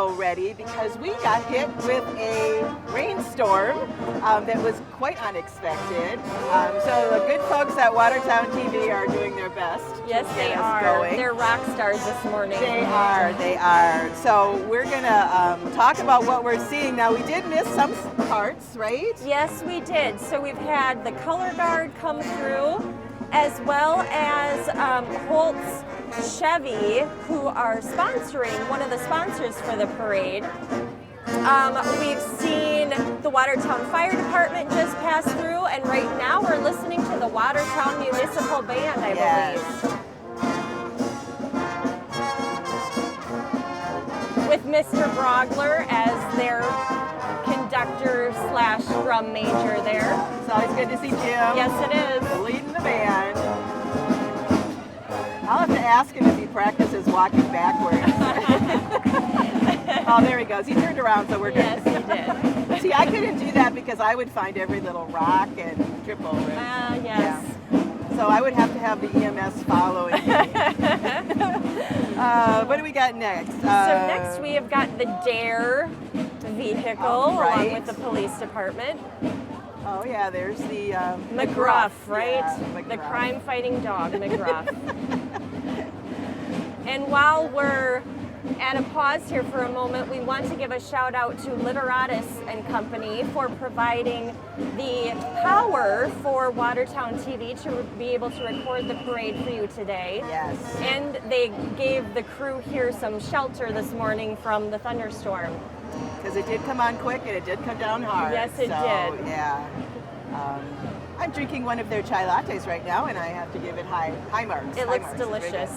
so ready because we got hit with a rainstorm that was quite unexpected. So the good folks at Watertown TV are doing their best. Yes, they are. Going. They're rock stars this morning. They are. So we're going to talk about what we're seeing. Now, we did miss some parts, right? Yes, we did. So we've had the color guard come through, as well as Holtz Chevy, who are sponsoring, one of the sponsors for the parade. We've seen the Watertown Fire Department just pass through, and right now we're listening to the Watertown Municipal Band, I believe. With Mr. Brogler as their conductor / drum major there. It's always good to see Jim. Yes, it is. Leading the band. I'll have to ask him if he practices walking backwards. Oh, there he goes. He turned around, so we're good. Yes, he did. See, I couldn't do that because I would find every little rock and trip over it. Yes. Yeah. So I would have to have the EMS following me. What do we got next? So next we have got the DARE vehicle along with the police department. Oh yeah, there's the McGruff, right? Yeah, McGruff. The crime-fighting dog, McGruff. And while we're at a pause here for a moment, we want to give a shout out to Literatus and Company for providing the power for Watertown TV to be able to record the parade for you today. Yes. And they gave the crew here some shelter this morning from the thunderstorm. Because it did come on quick and it did come down hard. Yes, it did. Yeah. I'm drinking one of their chai lattes right now, and I have to give it high marks. It looks delicious.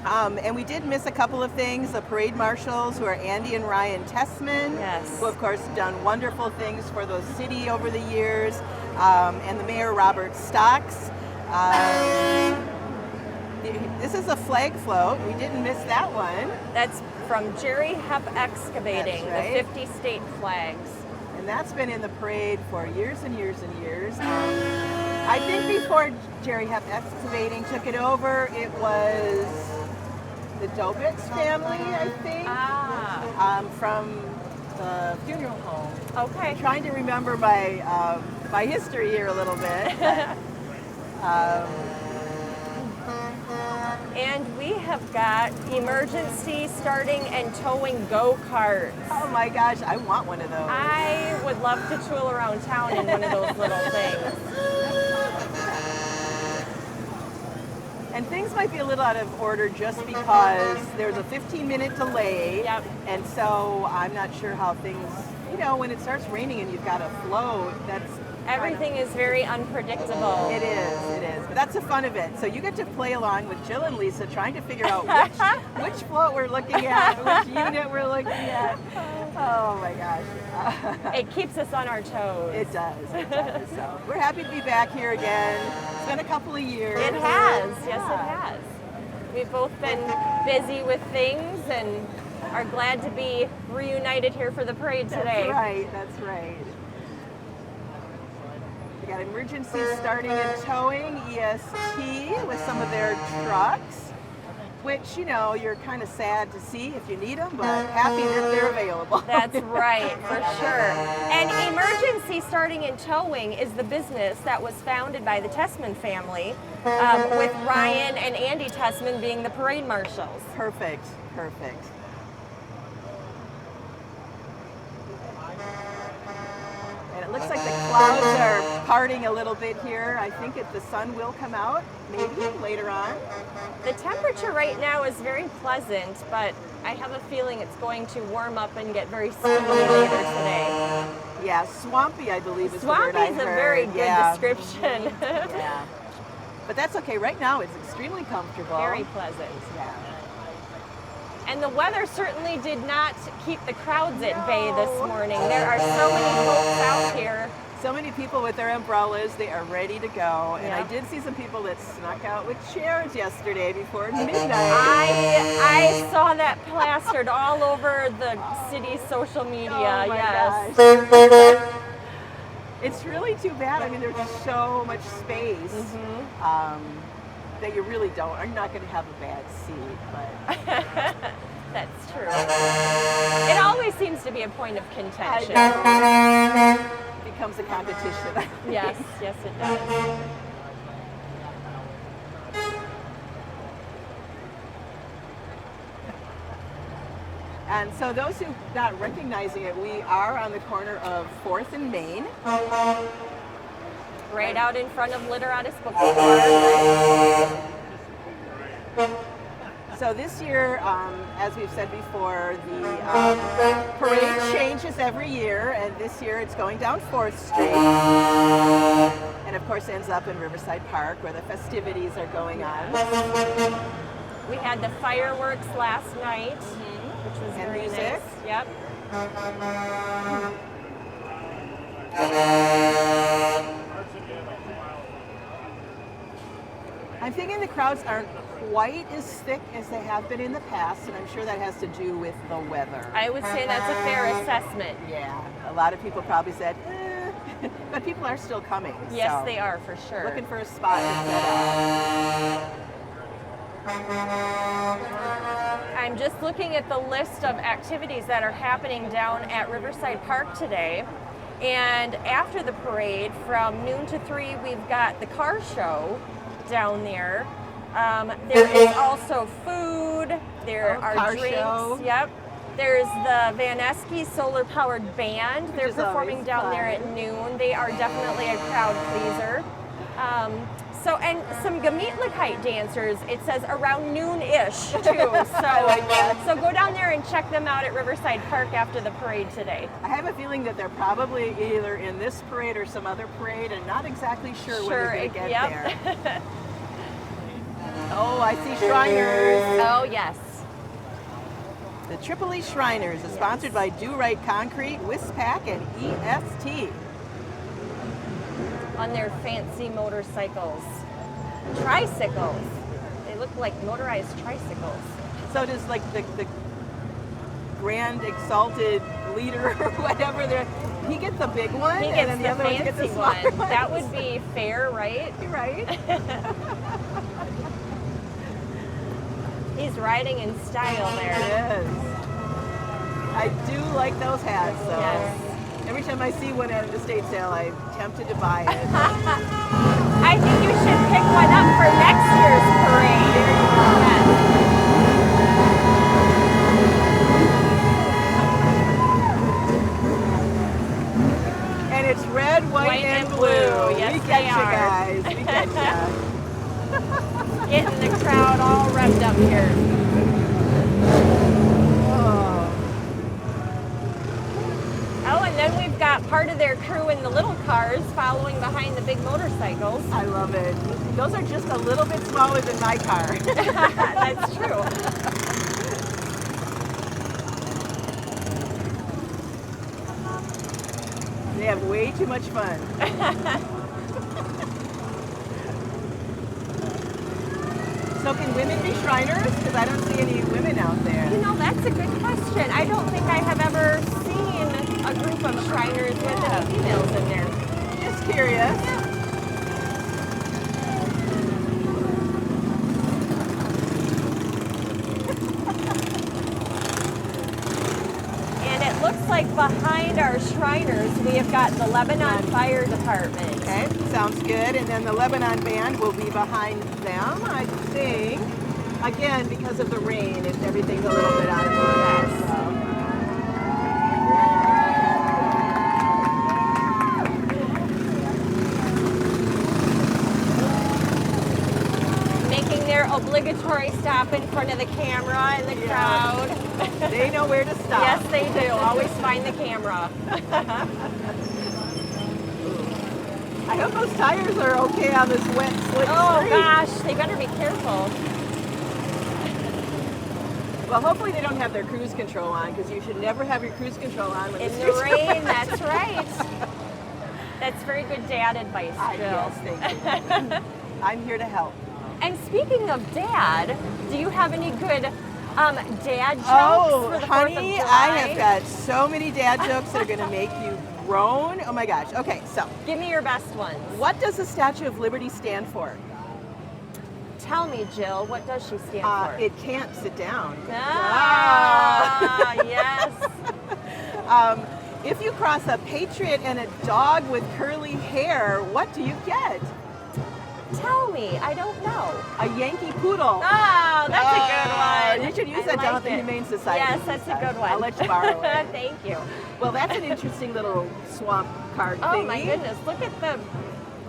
And we did miss a couple of things. The parade marshals, who are Andy and Ryan Tessman, who of course done wonderful things for the city over the years, and the mayor, Robert Stocks. This is a flag float. We didn't miss that one. That's from Jerry Hepp Excavating, That's right. the 50 state flags. And that's been in the parade for years and years and years. I think before Jerry Hepp Excavating took it over, it was the Dobitz family, I think, from the funeral home. Okay. I'm trying to remember my history here a little bit. And we have got emergency starting and towing go-karts. Oh my gosh, I want one of those. I would love to tool around town in one of those little things. And things might be a little out of order just because there's a 15-minute delay. Yep. And so I'm not sure how things, when it starts raining and you've got a float, everything is very unpredictable. It is. But that's the fun of it. So you get to play along with Jill and Lisa trying to figure out which float we're looking at, which unit we're looking at. Oh my gosh. It keeps us on our toes. It does. So we're happy to be back here again. It's been a couple of years. It has. Yes, it has. We've both been busy with things and are glad to be reunited here for the parade today. That's right. We got emergency starting and towing, EST, with some of their trucks, which, you're kind of sad to see if you need them, but happy that they're available. That's right, for sure. And emergency starting and towing is the business that was founded by the Tessman family, with Ryan and Andy Tessman being the parade marshals. Perfect. And it looks like the clouds are parting a little bit here. I think the sun will come out, maybe, later on. The temperature right now is very pleasant, but I have a feeling it's going to warm up and get very steamy later today. Yeah, swampy, I believe, is the word I heard. Swampy is a very good description. Yeah. But that's okay. Right now, it's extremely comfortable. Very pleasant. Yeah. And the weather certainly did not keep the crowds at bay this morning. There are so many folks out here. So many people with their umbrellas. They are ready to go. And I did see some people that snuck out with chairs yesterday before midnight. I saw that plastered all over the city's social media. Oh my yes. gosh. It's really too bad. I mean, there's just so much space that you really are not going to have a bad seat. But That's true. true. It always seems to be a point of contention. It becomes a competition. Yes, yes it does. And so those who not recognizing it, we are on the corner of 4th and Main. Right out in front of Literatus Bookstore. So this year, as we've said before, the parade changes every year, and this year it's going down 4th Street. And of course ends up in Riverside Park where the festivities are going on. We had the fireworks last night, which was And very music. nice. Yep. I'm thinking the crowds aren't quite as thick as they have been in the past, and I'm sure that has to do with the weather. I would say that's a fair assessment. Yeah, a lot of people probably said, but people are still coming. Yes, so they are for sure. looking for a spot to set up. I'm just looking at the list of activities that are happening down at Riverside Park today. And after the parade, from noon to 3, we've got the car show down there. There is also food. There are car drinks. show. Yep. There's the Van Esky Solar Powered Band. They're is performing always down there fun. at noon. They are definitely a crowd pleaser. And some Gemütlichkeit dancers, it says around noon-ish too. So go down there and check them out at Riverside Park after the parade today. I have a feeling that they're probably either in this parade or some other parade, and not exactly sure when they're going to get there. Oh, I see Shriners. Oh, yes. The Tripoli Shriners is sponsored by Do Right Concrete, Wispac, and EST. On their fancy motorcycles. Tricycles. They look like motorized tricycles. So does like the grand exalted leader or whatever, he gets the big one, He and gets then the the other ones get the fancy smaller one. ones. That would be fair, right? You're right. He's riding in style there. Yes. I do like those hats, so Yes. every time I see one at an estate sale, I'm tempted to buy it. I think you should pick one up for next year's parade. Yes. And it's red, white, and blue. Yes, we they get you are. guys. We get you. Getting the crowd all revved up here. Oh, and then we've got part of their crew in the little cars following behind the big motorcycles. I love it. Those are just a little bit smaller than my car. That's true. They have way too much fun. So can women be Shriners? Because I don't see any women out there. You know, that's a good question. I don't think I have ever seen a group of Shriners with any females in there. Just curious. And it looks like behind our Shriners, we have got the Lebanon Fire Department. Okay, sounds good. And then the Lebanon band will be behind them, I think. Again, because of the rain, everything's a little bit out of focus. Making their obligatory stop in front of the camera and the crowd. They know where to stop. Yes, they do. Always find the camera. I hope those tires are okay on this wet, slick Oh street. gosh, they better be careful. Well, hopefully they don't have their cruise control on, because you should never have your cruise control on when In the the streets are rain, wet. that's right. That's very good dad advice, Jill. Yes, thank you. I'm here to help. And speaking of dad, do you have any good dad jokes Oh, for the 4th of honey, July? I have got so many dad jokes that are going to make you groan. Oh my gosh. Okay, so Give me your best ones. what does the Statue of Liberty stand for? Tell me, Jill, what does she stand for? It can't sit down. Ah. Ah, yes. If you cross a patriot and a dog with curly hair, what do you get? Tell me, I don't know. A Yankee Poodle. Oh, that's a good one. You should use I that down like at the it. Humane Society. Yes, that's a good one. I'll let you borrow it. Thank you. Well, that's an interesting little swamp card Oh thingy. my goodness, look at the,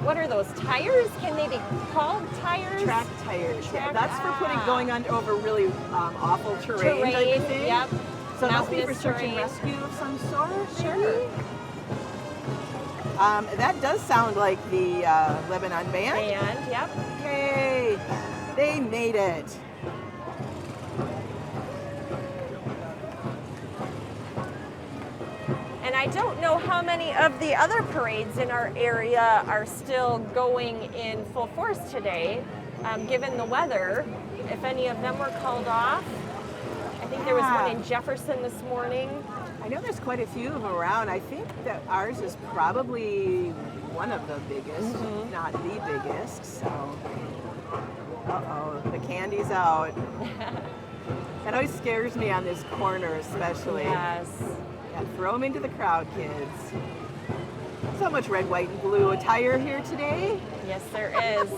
what are those, tires? Can they be called tires? Track tires. Track- That's for over really awful terrain type of thing. Yep. So it must be for Mountainous search and terrain. rescue of some sort. Sure. maybe? That does sound like the Lebanon band. And, yep. Yay! They made it. And I don't know how many of the other parades in our area are still going in full force today, given the weather. If any of them were called off. I think there was one in Jefferson this morning. I know there's quite a few of them around. I think that ours is probably one of the biggest, not the biggest. So, uh-oh, the candy's out. That always scares me on this corner, especially. Yes. Yeah, throw them into the crowd, kids. So much red, white, and blue attire here today. Yes, there is.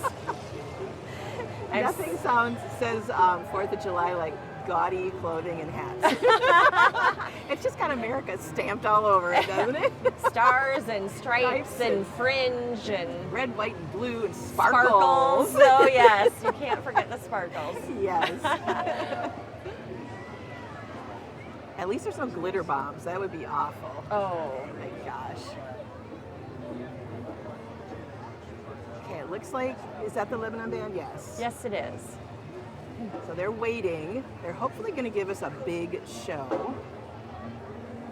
Nothing says 4th of July like gaudy clothing and hats. It's just got America stamped all over it, doesn't it? Stars and stripes Stripes and and fringe and Red, white, and blue and sparkles. sparkles. Oh yes, you can't forget the sparkles. Yes. At least there's no glitter bombs. That would be awful. Oh. Oh my gosh. Okay, it looks like, is that the Lebanon band? Yes. Yes, it is. So they're waiting. They're hopefully going to give us a big show.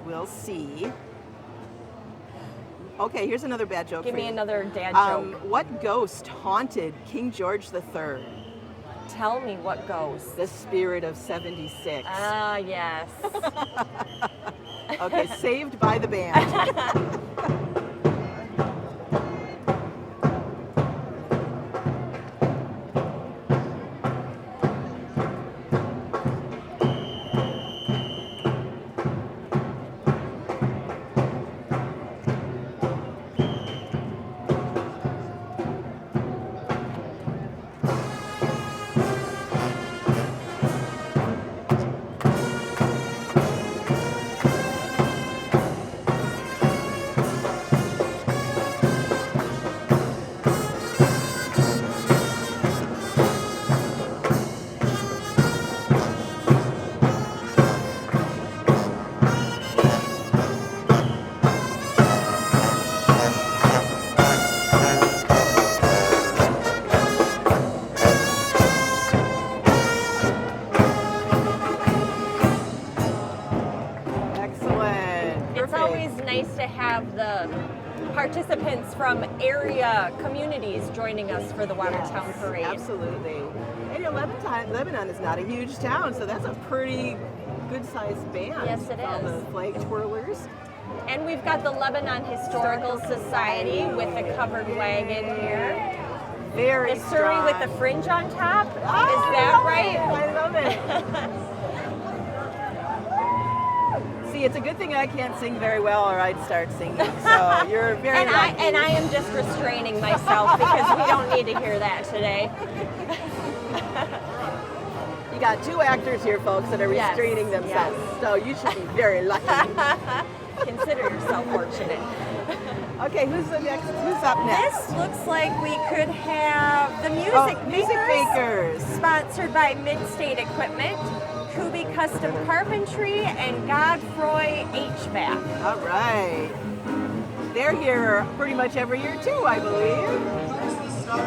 We'll see. Okay, here's another bad joke Give for me you. another dad joke. What ghost haunted King George III? Tell me what goes. The spirit of 76. Ah, yes. Okay, saved by the band. Excellent. It's always nice to have the participants from area communities joining us for the Watertown Yes, Parade. Absolutely. And you know, Lebanon is not a huge town, so that's a pretty good-sized band. Yes, it All is. the flag twirlers. And we've got the Lebanon Historical Society with the covered wagon here. Very The Surrey strong. with the fringe on top. Oh, Is I that love right? it. I love it. See, it's a good thing I can't sing very well, or I'd start singing. So you're very And lucky. I am just restraining myself because we don't need to hear that today. You got two actors here, folks, that are Yes, restraining themselves. yes. So you should be very lucky. Consider yourself fortunate. Okay, who's up next? This looks like we could have the Music Music Makers. sponsored by Mid-State Equipment, Kubi Custom Carpentry, and Godfroy HVAC. All right. They're here pretty much every year too, I believe.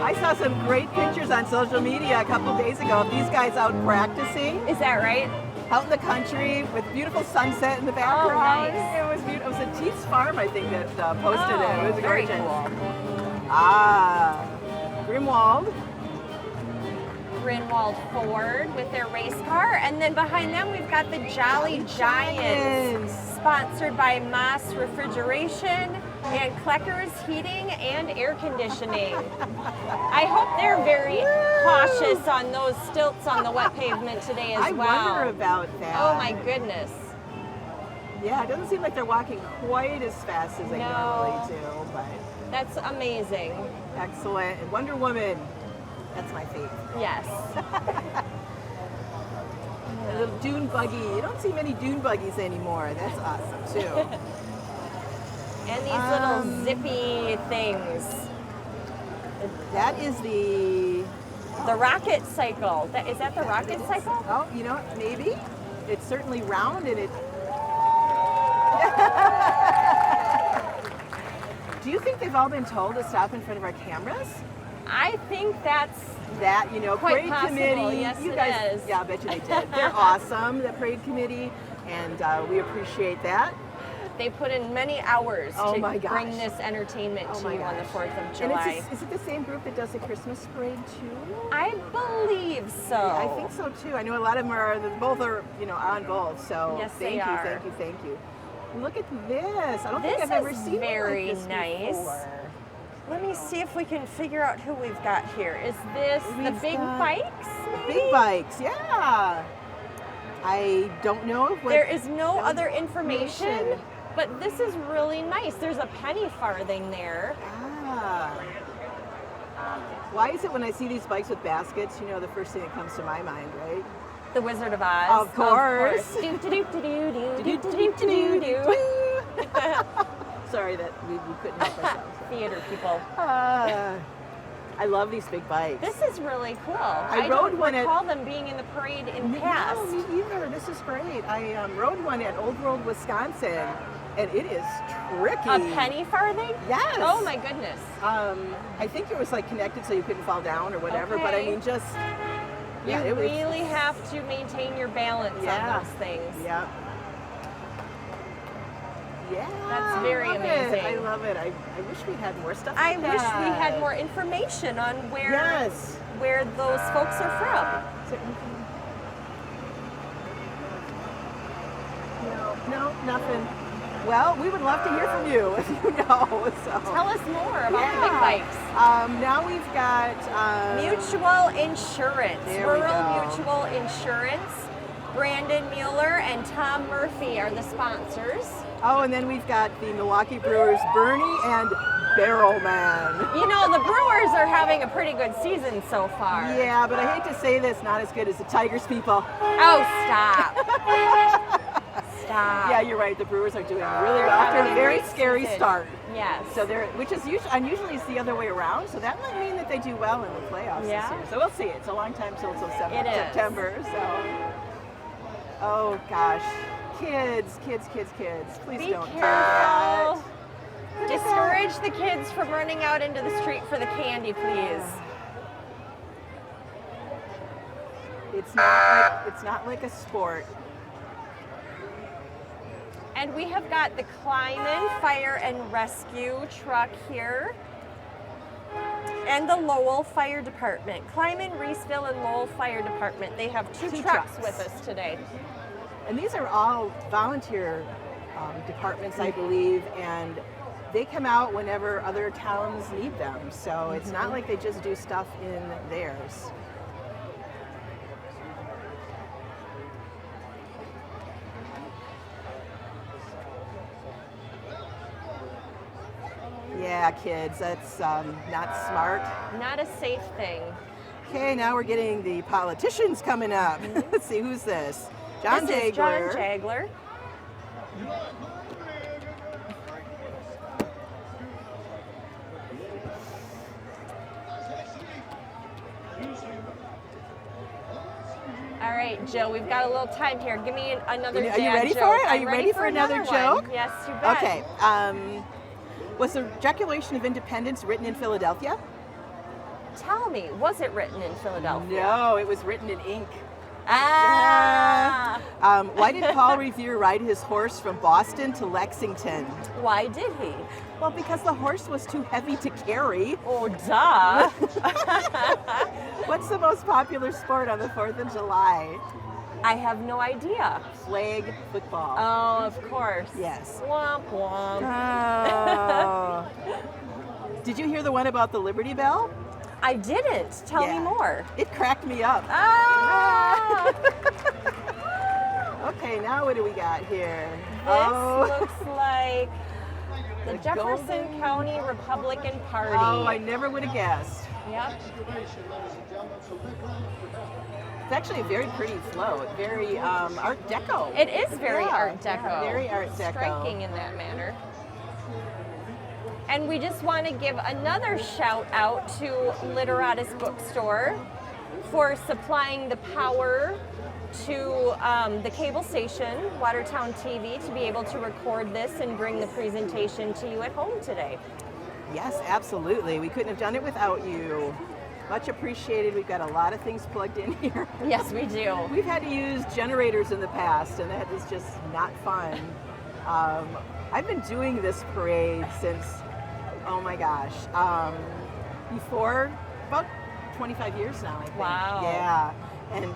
I saw some great pictures on social media a couple days ago of these guys out practicing Is that right? out in the country with beautiful sunset in the background. nice. It was beautiful. It was a Teats Farm, I think, that posted it. It was very gorgeous. cool. Ah, Grimwald. Grinwald Ford with their race car, and then behind them we've got the Jolly Giants, Giants. sponsored by Moss Refrigeration And Klecker's Heating and Air Conditioning. I hope they're very cautious on those stilts on the wet pavement today as well. I wonder about that. Oh my goodness. Yeah, it doesn't seem like they're walking quite as fast as they normally do, but that's amazing. Excellent. And Wonder Woman, that's my fave. Yes. A little dune buggy. You don't see many dune buggies anymore. That's awesome too. And these little zippy things. That is the rocket cycle. Is that the rocket cycle? Oh, you know what? Maybe. It's certainly round and it. Do you think they've all been told to stop in front of our cameras? I think that's that, quite parade possible. committee. Yes, you it guys, is. Yeah, I bet you they did. They're awesome, the parade committee, and we appreciate that. They put in many hours to bring this entertainment to you on the 4th of July. And is it the same group that does the Christmas parade too? I believe so. Yeah, I think so too. I know a lot of them are, both are, on both. So yes, thank you. Look at this. I don't think I've ever seen very like this nice. Before. Let me see if we can figure out who we've got here. Is this the big bikes? Maybe? Big bikes, yeah. I don't know if there is no other information, but this is really nice. There's a penny farthing there. Ah. Why is it when I see these bikes with baskets, the first thing that comes to my mind, right? The Wizard of Oz. Of course. Sorry that we couldn't help ourselves. Theater people. I love these big bikes. This is really cool. I rode don't one recall them being in the parade in the past. No, me either. This is great. I rode one at Old World, Wisconsin, and it is tricky. A penny farthing? Yes. Oh my goodness. I think it was like connected so you couldn't fall down or whatever, but I mean just... Yeah, you really have to maintain your balance on those things. Yeah. Yeah. That's very amazing. I love it. I wish we had more stuff I like wish that. we had more information on where those folks are from. No, nothing. Well, we would love to hear from you if you know. So. Tell us more about the big bikes. Now we've got... Mutual Insurance. Rural Mutual Insurance. Brandon Mueller and Tom Murphy are the sponsors. Oh, and then we've got the Milwaukee Brewers, Bernie and Barrelman. The Brewers are having a pretty good season so far. Yeah, but I hate to say this, not as good as the Tigers people. Oh, stop. Stop. Yeah, you're right. The Brewers are doing really well after a very scary start. Yes. So which is usually it's the other way around. So that might mean that they do well in the playoffs this year. So we'll see. It's a long time till September. So. Oh gosh, kids! Please don't do that. Discourage the kids from running out into the street for the candy, please. It's not like a sport. And we have got the Kleiman Fire and Rescue truck here. And the Lowell Fire Department. Kleiman, Reeseville, and Lowell Fire Department. They have two trucks with us today. And these are all volunteer departments, I believe, and they come out whenever other towns need them. So it's not like they just do stuff in theirs. Yeah, kids, that's not smart. Not a safe thing. Okay, now we're getting the politicians coming up. Let's see, who's this? John This Jagler. is John Jagler. All right, Jill, we've got a little time here. Give me another Are you ready for it? Are you ready for another joke? One. Yes, you bet. Okay. Was the Declaration of Independence written in Philadelphia? Tell me, was it written in Philadelphia? No, it was written in ink. Ah! Why did Paul Revere ride his horse from Boston to Lexington? Why did he? Well, because the horse was too heavy to carry. Oh, duh. What's the most popular sport on the 4th of July? I have no idea. Flag football. Oh, of course. Yes. Womp womp. Oh. Did you hear the one about the Liberty Bell? I didn't. Tell me Yeah. more. It cracked me up. Ah! Okay, now what do we got here? This looks like the The Jefferson golden- County Republican Party. Oh, I never would have guessed. Yep. It's actually a very pretty float, very Art Deco. It is very Yeah, Art Deco. yeah, very Art Deco. Striking in that manner. And we just want to give another shout out to Literatus Bookstore for supplying the power to the cable station, Watertown TV, to be able to record this and bring the presentation to you at home today. Yes, absolutely. We couldn't have done it without you. Much appreciated. We've got a lot of things plugged in here. Yes, we do. We've had to use generators in the past, and that is just not fun. I've been doing this parade since, oh my gosh, before about 25 years now, I think. Wow. Yeah. And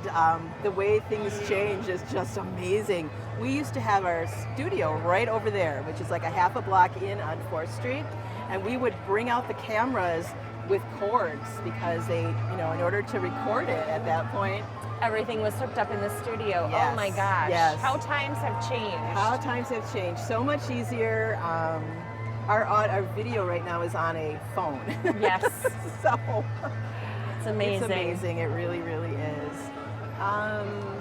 the way things change is just amazing. We used to have our studio right over there, which is like a half a block in on 4th Street, and we would bring out the cameras with cords because they, in order to record it at that point. Everything was hooked up in the studio. Yes, Oh my gosh. yes. How times have changed. How times have changed. So much easier. Our video right now is on a phone. Yes. So It's amazing. it's amazing. It really, really is.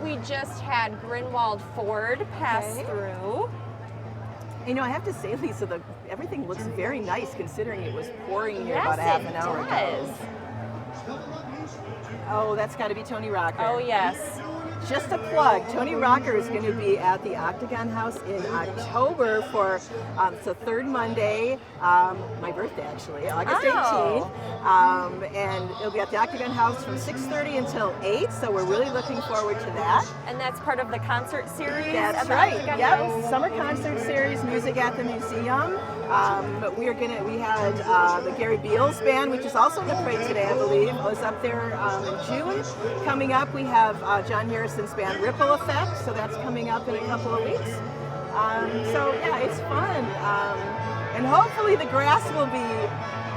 We just had Grinwald Ford pass Okay. through. I have to say, Lisa, everything looks very nice considering it was pouring here Yes, about a half it an hour does. ago. Oh, that's got to be Tony Rocker. Oh, yes. Just a plug, Tony Rocker is going to be at the Octagon House in October for, it's the third Monday, my birthday actually, August 18th. And it'll be at the Octagon House from 6:30 until 8, so we're really looking forward to that. And that's part of the concert series? That's at the right, Octagon yep, House? summer concert series, music at the museum. But we had the Gary Beals band, which is also in the parade today, I believe, was up there in June. Coming up, we have John Harrison's band Ripple Effect, so that's coming up in a couple of weeks. So yeah, it's fun. And hopefully the grass will be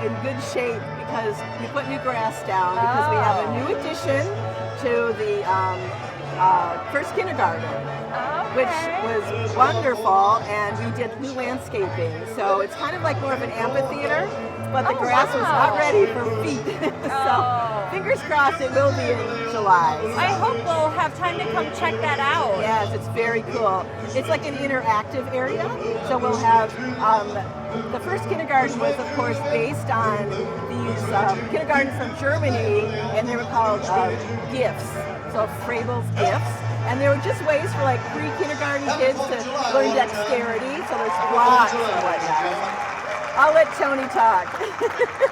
in good shape because we put new grass down because we have a new addition to the first kindergarten, which was wonderful, and we did new landscaping. So it's kind of like more of an amphitheater, but the grass was not ready for feet. So fingers crossed it will be in July. I hope we'll have time to come check that out. Yes, it's very cool. It's like an interactive area. So we'll have, the first kindergarten was of course based on these kindergarten from Germany, and they were called gifts. So Frabel's gifts. And they were just ways for like pre-kindergarten kids to learn dexterity. So there's blocks and whatnot. I'll let Tony talk.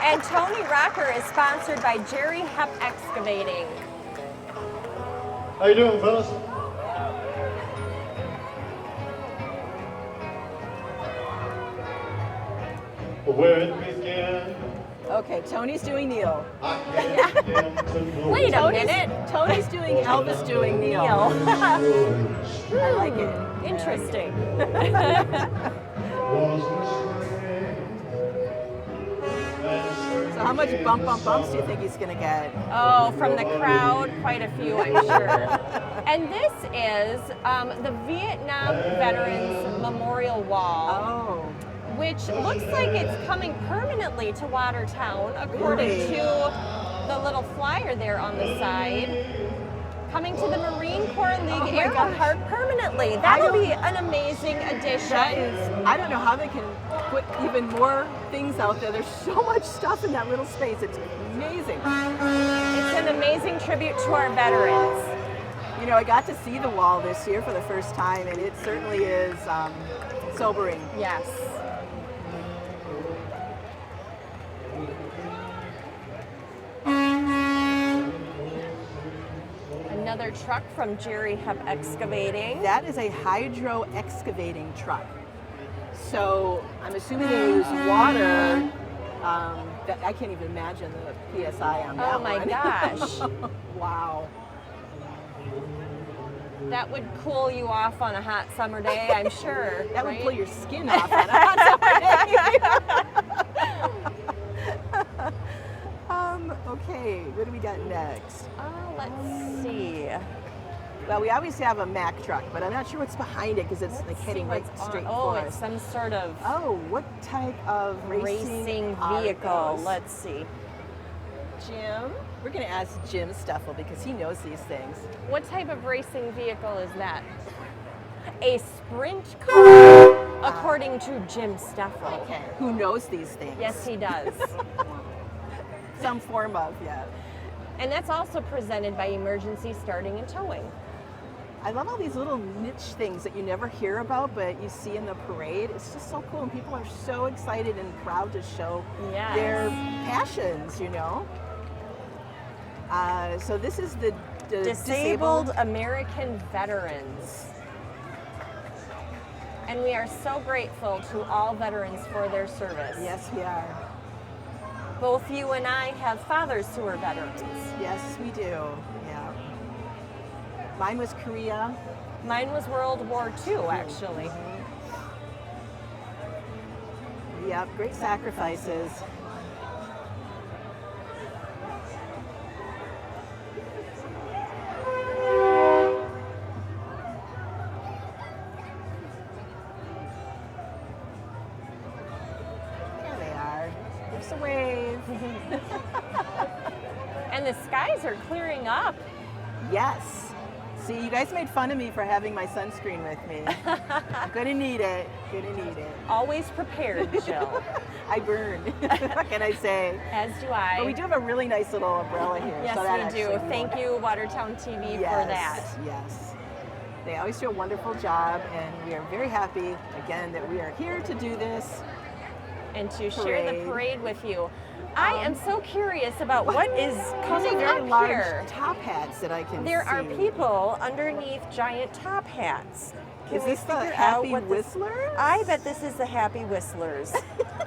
And Tony Rocker is sponsored by Jerry Hep Excavating. How you doing, fellas? Where it began, Okay, Tony's doing Neil. I can't begin to know. Wait a minute. Tony's doing Elvis doing Neil. Neil. I like it. Interesting. So how much bumps do you think he's gonna get? Oh, from the crowd, quite a few, I'm sure. And this is the Vietnam Veterans Memorial Wall, Oh, which looks like it's coming permanently to Watertown, according Really? to the little flyer there on the side. Coming to the Marine Corps League Oh my Aero gosh. Park permanently. That'll be an amazing addition. that is, I don't know how they can put even more things out there. There's so much stuff in that little space. It's amazing. It's an amazing tribute to our veterans. I got to see the wall this year for the first time, and it certainly is sobering. Yes. Another truck from Jerry Hep Excavating. That is a hydro excavating truck. So I'm assuming they use water. I can't even imagine the PSI on that Oh my one. gosh. Wow. That would cool you off on a hot summer day, I'm sure. That would right? pull your skin off on a hot summer day. Okay, what do we got next? Let's see. Well, we always have a Mack truck, but I'm not sure what's behind it because it's like heading right straight for it's us. some sort of Oh, what type of racing are vehicle. those? Let's see. Jim? We're going to ask Jim Stuffle because he knows these things. What type of racing vehicle is that? A sprint car, according to Jim Steffel. Okay. Who knows these things? Yes, he does. Some form of, yeah. And that's also presented by Emergency Starting and Towing. I love all these little niche things that you never hear about, but you see in the parade. It's just so cool, and people are so excited and proud to show Yes. their passions, you know? So this is the Disabled American Veterans. And we are so grateful to all veterans for their service. Yes, we are. Both you and I have fathers who are veterans. Yes, we do. Yeah. Mine was Korea. Mine was World War II, actually. Yep, great sacrifices. There they are. Give us a wave. And the skies are clearing up. Yes. See, you guys made fun of me for having my sunscreen with me. Gonna need it. Gonna need it. Always prepared, Jill. I burn. What can I say? As do I. But we do have a really nice little umbrella here. Yes, so that we do. actually Thank you, Watertown TV, for that. Yes. They always do a wonderful job, and we are very happy, again, that we are here to do this. And to share the Parade. parade with you. I am so curious about what is coming These are very up large here. top hats that I can There see. are people underneath giant top hats. Can Is we this the figure out Happy what this- Whistlers? I bet this is the Happy Whistlers.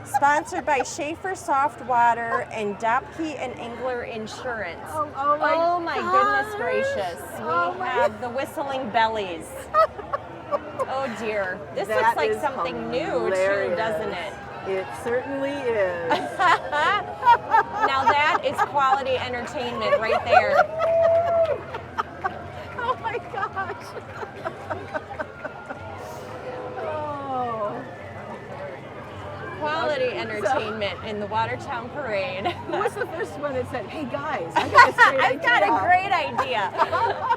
Sponsored by Schaefer Soft Water and Dopke and Angler Insurance. Oh my goodness gosh. gracious. Oh We my- have the Whistling Bellies. Oh dear. This That looks like is something new hilarious. too, doesn't it? It certainly is. Now that is quality entertainment right there. Oh my gosh. Oh. Quality entertainment in the Watertown Parade. Who was the first one that said, "Hey guys, I got this great I've got idea." a great idea.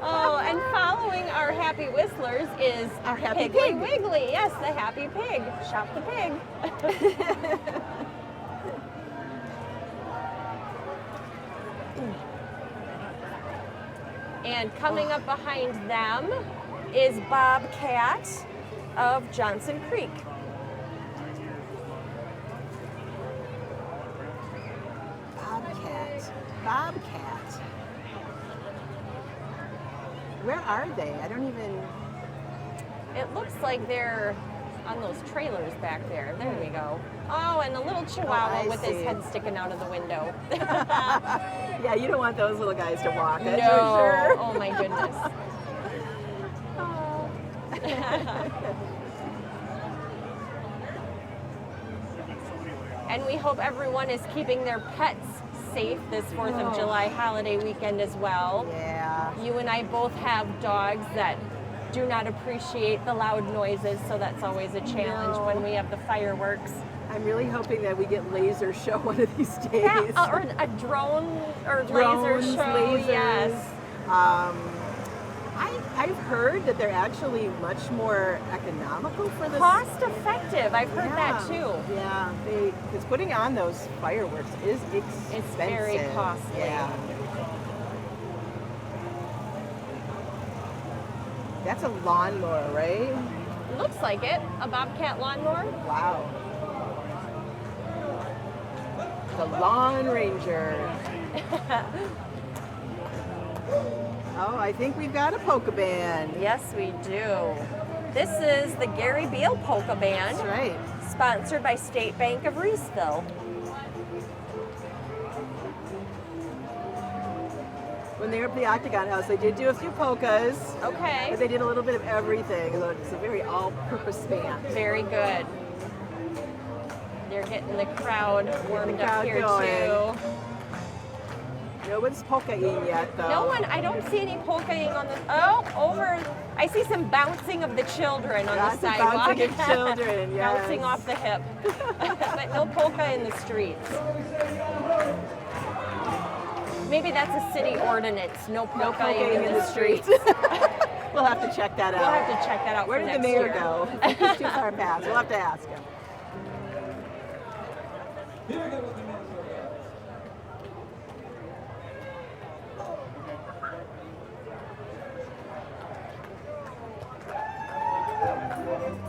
Oh, and following our Happy Whistlers is Our Happy Piggly Pig. Wiggly. Yes, the Happy Pig. Shop the pig. And coming up behind them is Bobcat of Johnson Creek. Bobcat. Where are they? I don't even. It looks like they're on those trailers back there. There we go. Oh, and a little chihuahua I with his see. head sticking out of the window. Yeah, you don't want those little guys to walk. That's No. for sure. Oh my goodness. And we hope everyone is keeping their pets safe this 4th of July holiday weekend as well. Yeah. You and I both have dogs that do not appreciate the loud noises, so that's always a challenge No. when we have the fireworks. I'm really hoping that we get laser show one of these days. Yeah, or a drone or Drones, laser show. lasers. Yes. I've heard that they're actually much more economical for the Cost effective. I've heard that too. Yeah, because putting on those fireworks is expensive. It's very costly. Yeah. That's a lawnmower, right? Looks like it. A Bobcat lawnmower. Wow. The Lawn Ranger. Oh, I think we've got a polka band. Yes, we do. This is the Gary Beale Polka Band, That's right. sponsored by State Bank of Reeseville. When when they were at the Octagon House, they did do a few polkas, Okay. but they did a little bit of everything. So it's a very all-purpose band. Very good. They're getting the crowd warmed up crowd here going. too. No one's polka-ing yet, though. No one, I don't see any polkaing on the, oh, over, I see some bouncing of the children on Lots the of sidewalk. bouncing of children, yes. Bouncing off the hip. But no polka in the streets. Maybe that's a city ordinance, no No polkaing polka-ing in the streets. We'll have to check that out. We'll have to check that out Where for did the next mayor year. go? I think he's too far past. We'll have to ask him.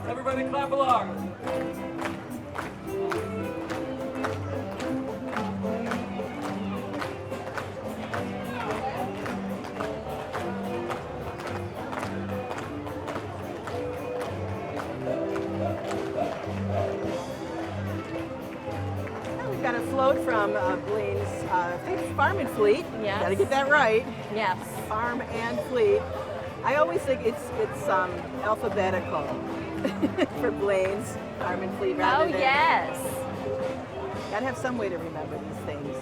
Everybody clap along. We've got a float from Blaine's Farm and Fleet. Yes. Got to get that right. Yes. Farm and Fleet. I always think it's alphabetical for Blaine's Farm and Fleet rather Oh, than. yes. Gotta have some way to remember these things.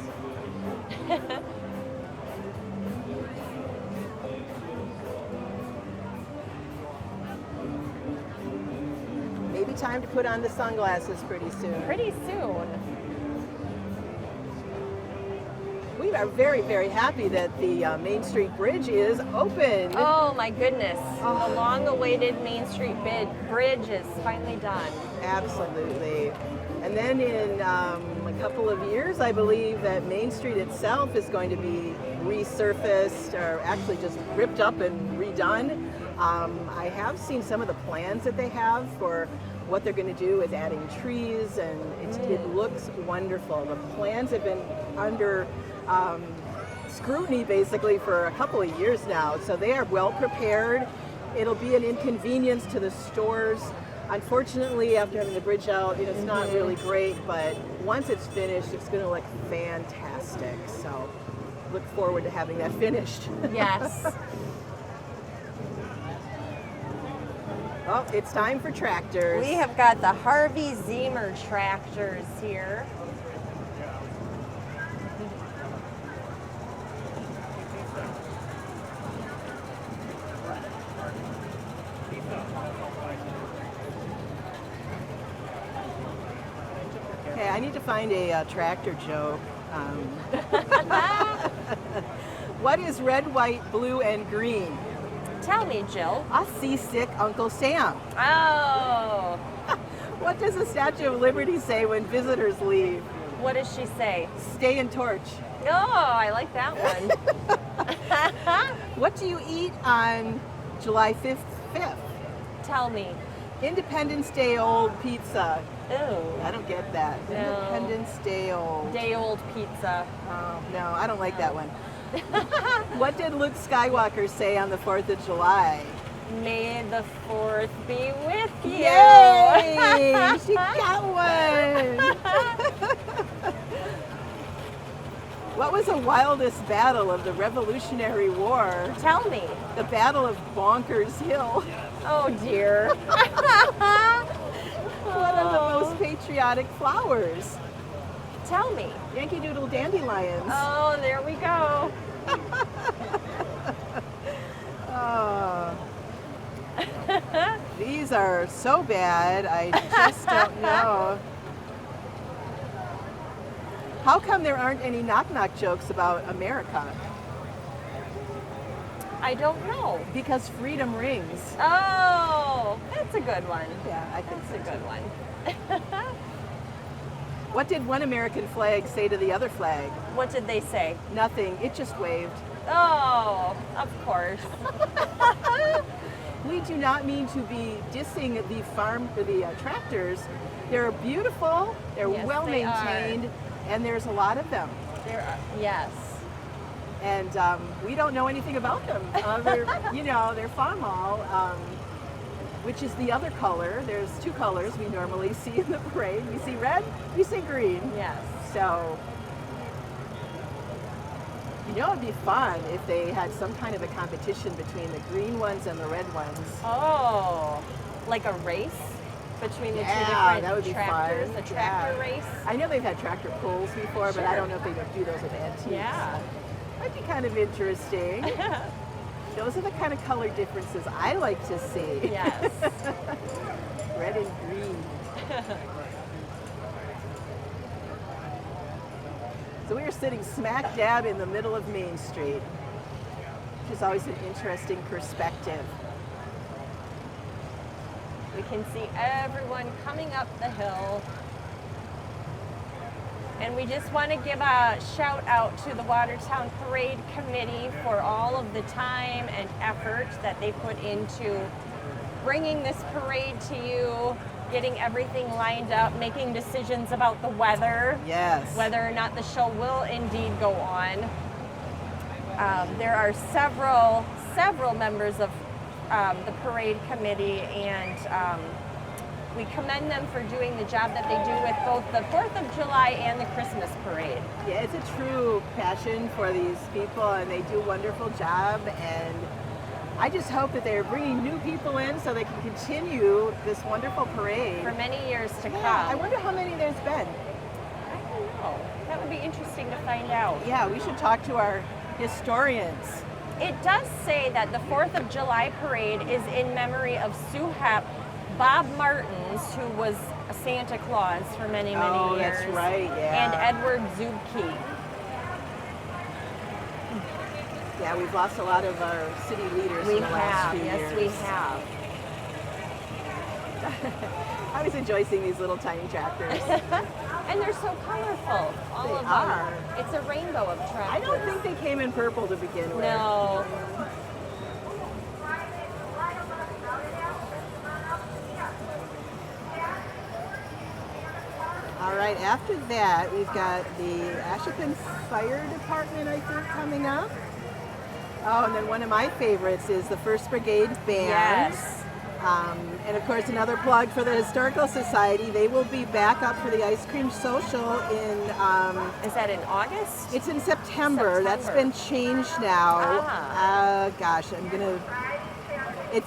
Maybe time to put on the sunglasses pretty soon. Pretty soon. We are very, very happy that the Main Street Bridge is open. Oh my goodness. Oh. The long-awaited Main Street Bridge is finally done. Absolutely. And then in a couple of years, I believe that Main Street itself is going to be resurfaced or actually just ripped up and redone. I have seen some of the plans that they have for what they're going to do with adding trees, and it looks wonderful. The plans have been under scrutiny basically for a couple of years now, so they are well prepared. It'll be an inconvenience to the stores. Unfortunately, after having the bridge out, it's not really great, but once it's finished, it's going to look fantastic. So look forward to having that finished. Yes. Oh, it's time for tractors. We have got the Harvey Zemer tractors here. Okay, I need to find a tractor joke. What is red, white, blue, and green? Tell me, Jill. A seasick Uncle Sam. Oh, What does the Statue of Liberty say when visitors leave? what does she say? Stay and torch. Oh, I like that one. What do you eat on July 5th? Tell me. Independence Day old pizza. Ooh, I don't get that. No. Independence Day old. day old pizza. Oh, no, I don't like that one. What did Luke Skywalker say on the 4th of July? May the 4th be with you. Yay! She got one! What was the wildest battle of the Revolutionary War? Tell me. The Battle of Bonkers Hill. Oh dear. What are the most patriotic flowers? Tell me. Yankee Doodle dandelions. Oh, there we go. Oh. These are so bad, I just don't know. How come there aren't any knock-knock jokes about America? I don't know. Because freedom rings. Oh, that's a good one. Yeah, I think That's a good one. What did one American flag say to the other flag? What did they say? Nothing. It just waved. Oh, of course. We do not mean to be dissing the tractors. They're beautiful. They're Yes, well they maintained, and there's a lot of them. There are, yes. And we don't know anything about them. They're farm all, which is the other color. There's two colors we normally see in the parade. We see red, we see green. Yes. So You know, it'd be fun if they had some kind of a competition between the green ones and the red ones. Oh, like a race between the two Yeah, different that would be tractors, fun. a tractor Yeah. race. I know they've had tractor pulls before, but I Sure. don't know if they would do those with antiques. Yeah. Might be kind of interesting. Those are the kind of color differences I like to see. Yes. Red and green. So we are sitting smack dab in the middle of Main Street, which is always an interesting perspective. We can see everyone coming up the hill. And we just want to give a shout out to the Watertown Parade Committee for all of the time and effort that they put into bringing this parade to you, getting everything lined up, making decisions about the weather, Yes. whether or not the show will indeed go on. There are several members of the parade committee, and we commend them for doing the job that they do with both the 4th of July and the Christmas parade. Yeah, it's a true passion for these people, and they do a wonderful job. And I just hope that they're bringing new people in so they can continue this wonderful parade. For many years to Yeah, come. I wonder how many there's been. I don't know. That would be interesting to find out. Yeah, we should talk to our historians. It does say that the 4th of July parade is in memory of Sue Hep, Bob Martins, who was a Santa Claus for many, many Oh, years. that's right, yeah. And Edward Zubke. Yeah, we've lost a lot of our city leaders We in the last have, few yes, years. we have. I always enjoy seeing these little tiny tractors. And they're so colorful, all They of them. are. It's a rainbow of tractors. I don't think they came in purple to begin with. No. All right, after that, we've got the Ashokan Fire Department, I think, coming up. Oh, and then one of my favorites is the 1st Brigade Band. Yes. And of course, another plug for the Historical Society. They will be back up for the ice cream social in. Is that in August? It's in September. That's September. been changed now. Ah. Gosh, I'm gonna.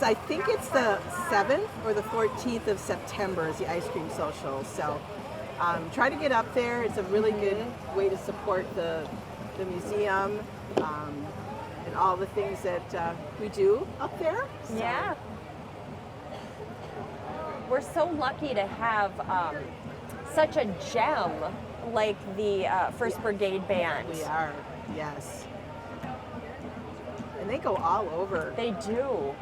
I think it's the 7th or the 14th of September is the ice cream social. So try to get up there. It's a really good way to support the museum and all the things that we do up there. So, Yeah. We're so lucky to have such a gem like the 1st Brigade Band. We are, yes. And they go all over. They do.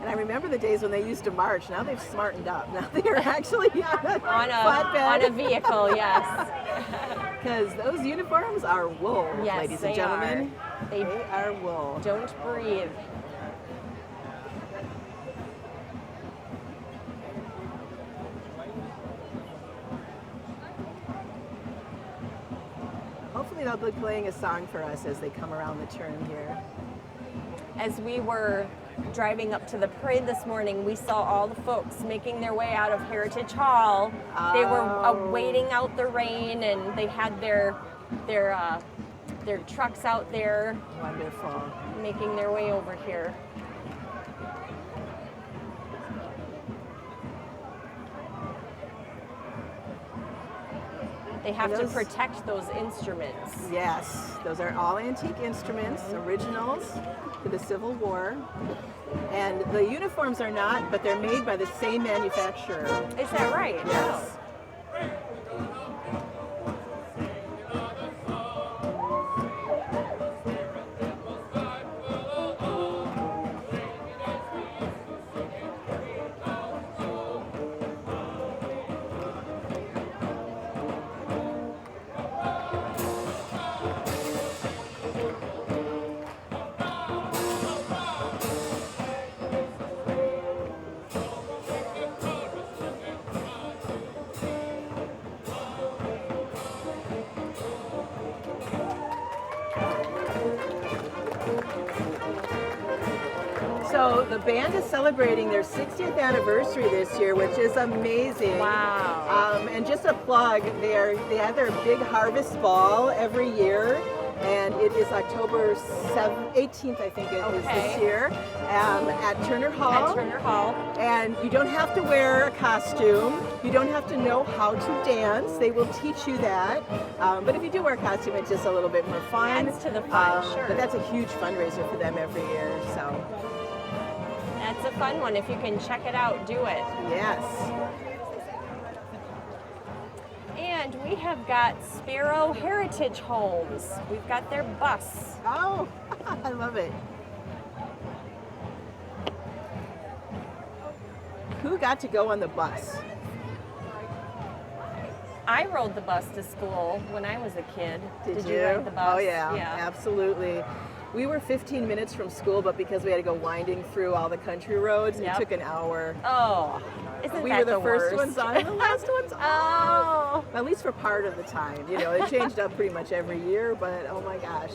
And I remember the days when they used to march. Now they've smartened up. Now they are actually on a On a vehicle, yes. Because those uniforms are wool, Yes, ladies they and gentlemen. are. They They are wool. don't breathe. Hopefully they'll be playing a song for us as they come around the turn here. As we were driving up to the parade this morning, we saw all the folks making their way out of Heritage Hall. They were Oh. waiting out the rain, and they had their trucks out there Wonderful. making their way over here. They have to Those- protect those instruments. Yes, those are all antique instruments, originals to the Civil War. And the uniforms are not, but they're made by the same manufacturer. Is that right? Yes. So the band is celebrating their 60th anniversary this year, which is amazing. Wow. And just a plug, they have their big harvest ball every year, and it is October 18th, I think it is this Okay. year, at Turner Hall. At Turner Hall. And you don't have to wear a costume. You don't have to know how to dance. They will teach you that. But if you do wear a costume, it's just a little bit more fun. Adds to the fun, sure. But that's a huge fundraiser for them every year. So That's a fun one. If you can check it out, do it. yes. And we have got Sparrow Heritage Homes. We've got their bus. Oh, I love it. Who got to go on the bus? I rode the bus to school when I was a kid. Did you ride the bus? Oh yeah, absolutely. We were 15 minutes from school, but because we had to go winding through all the country roads, Yep. it took an hour. Oh, isn't We that were the first worst? ones on, and the last ones off. Oh, At least for part of the time. You know, it changed up pretty much every year, but oh my gosh.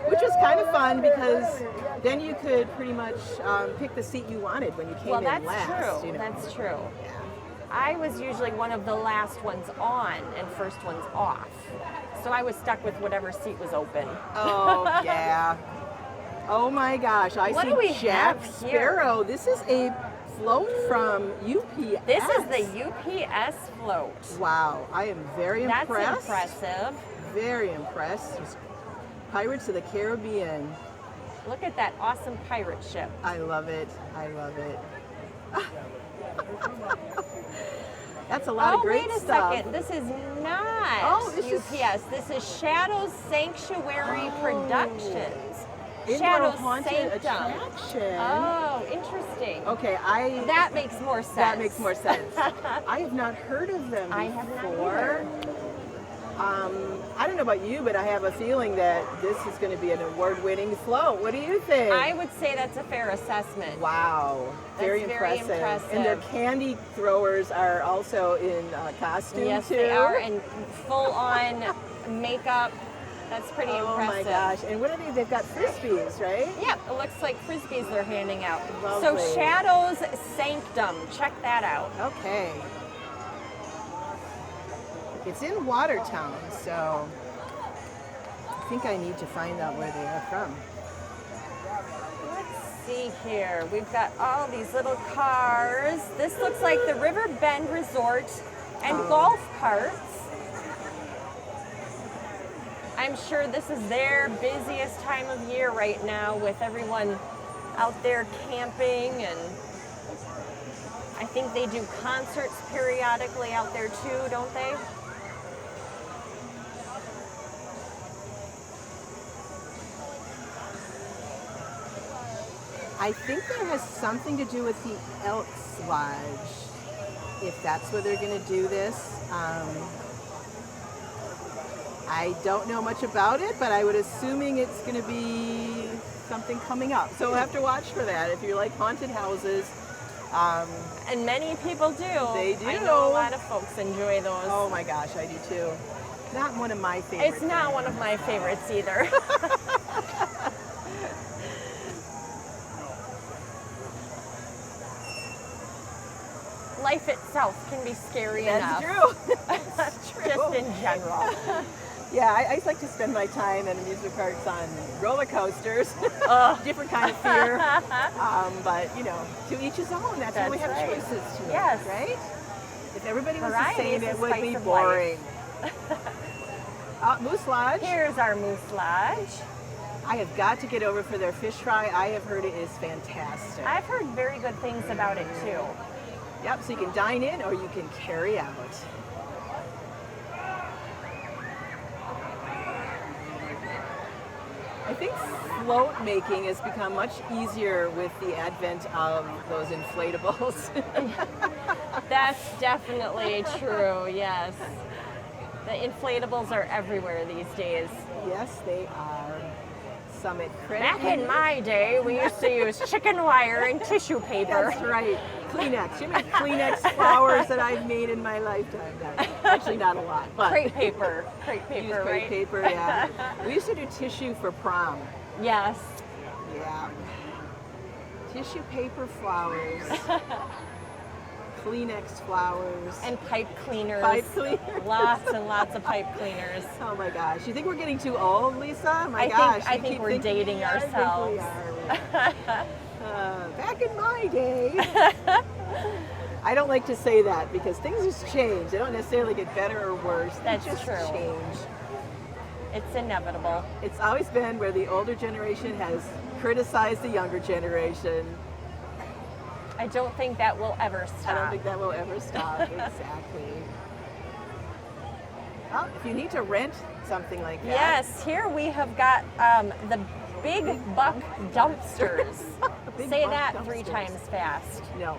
Which was kind of fun because then you could pretty much pick the seat you wanted when you came well, in that's last. true. You know? That's true. Yeah. I was usually one of the last ones on and first ones off. So I was stuck with whatever seat was open. Oh, yeah. Oh my gosh, I What see do we Jack have here? Sparrow. This is a float from UPS. This is the UPS float. Wow, I am very That's impressed. impressive. Very impressed. It's Pirates of the Caribbean. Look at that awesome pirate ship. I love it. I love it. That's a lot of great wait a stuff. second. This is not Oh, this is- UPS. This is Shadows Sanctuary Oh. Productions. Indoor Shadows haunted Sanctum. attraction. Oh, interesting. Okay, That makes more sense. that makes more sense. I have not heard of them before. I have not either. I don't know about you, but I have a feeling that this is going to be an award-winning float. What do you think? I would say that's a fair assessment. Wow, very That's very impressive. And their impressive. candy throwers are also in costume Yes, too. they are, and full on makeup. That's pretty Oh impressive. my gosh! And what are they? They've got frisbees, right? Yep, it looks like frisbees they're handing out. Lovely. So Shadows Sanctum, check that out. Okay. It's in Watertown, so I think I need to find out where they are from. Let's see here. We've got all these little cars. This looks like the River Bend Resort and golf carts. I'm sure this is their busiest time of year right now with everyone out there camping, and I think they do concerts periodically out there too, don't they? I think that has something to do with the Elks Lodge, if that's where they're going to do this. I don't know much about it, but I would assuming it's going to be something coming up. So we'll have to watch for that. If you like haunted houses, And many people do. They do. I know a lot of folks enjoy those. oh my gosh, I do too. Not one of my favorites. It's not one of my favorites either. Life itself can be scary That's enough. true. That's true. Just in general. Yeah, I just like to spend my time in amusement parks on roller coasters. Ugh. Different kind of fear. But, you know, to each his own. That's why we That's have right. choices to Yes. it, right? If everybody was Variety the same, is the it would spice be of boring. Moose Lodge. Here's our Moose Lodge. I have got to get over for their fish fry. I have heard it is fantastic. I've heard very good things about it too. Yep, so you can dine in or you can carry out. I think float making has become much easier with the advent of those inflatables. That's definitely true, yes. The inflatables are everywhere these days. Yes, they are. Summit Credit. Back in my day, we used to use chicken wire and tissue paper. That's right. Kleenex. You made Kleenex flowers that I've made in my lifetime. No, actually, not a lot, but Crepe paper. Crepe we use paper, crepe right? paper. Yeah. We used to do tissue for prom. Yes. Yeah. Tissue paper flowers. Kleenex flowers. And pipe cleaners. Pipe cleaners. Lots and lots of pipe cleaners. Oh my gosh. You think we're getting too old, Lisa? My I gosh. think, I think we're dating we are. ourselves. I think we are. Back in my day. I don't like to say that because things just change. They don't necessarily get better or worse. That's they just true. change. It's inevitable. It's always been where the older generation has criticized the younger generation. I don't think that will ever stop. I don't think that will ever stop. Exactly. Well, if you need to rent something like that. Yes, here we have got the Big Buck Dumpsters. Big Say Buck that 3 Dumpsters. times fast. No,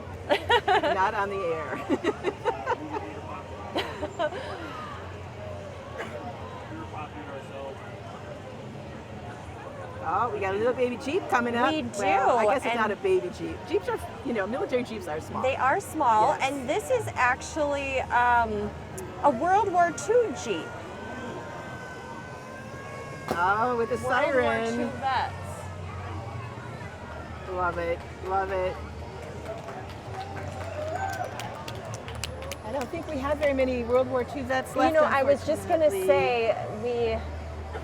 not on the air. Oh, we got a little baby Jeep coming up. We do, Well, I guess it's and- not a baby Jeep. Jeeps are, military Jeeps are small. They are small, Yes. and this is actually a World War II Jeep. Oh, with the World War II siren. vets. Love it, love it. I don't think we have very many World War II vets left. I was just going to unfortunately. say,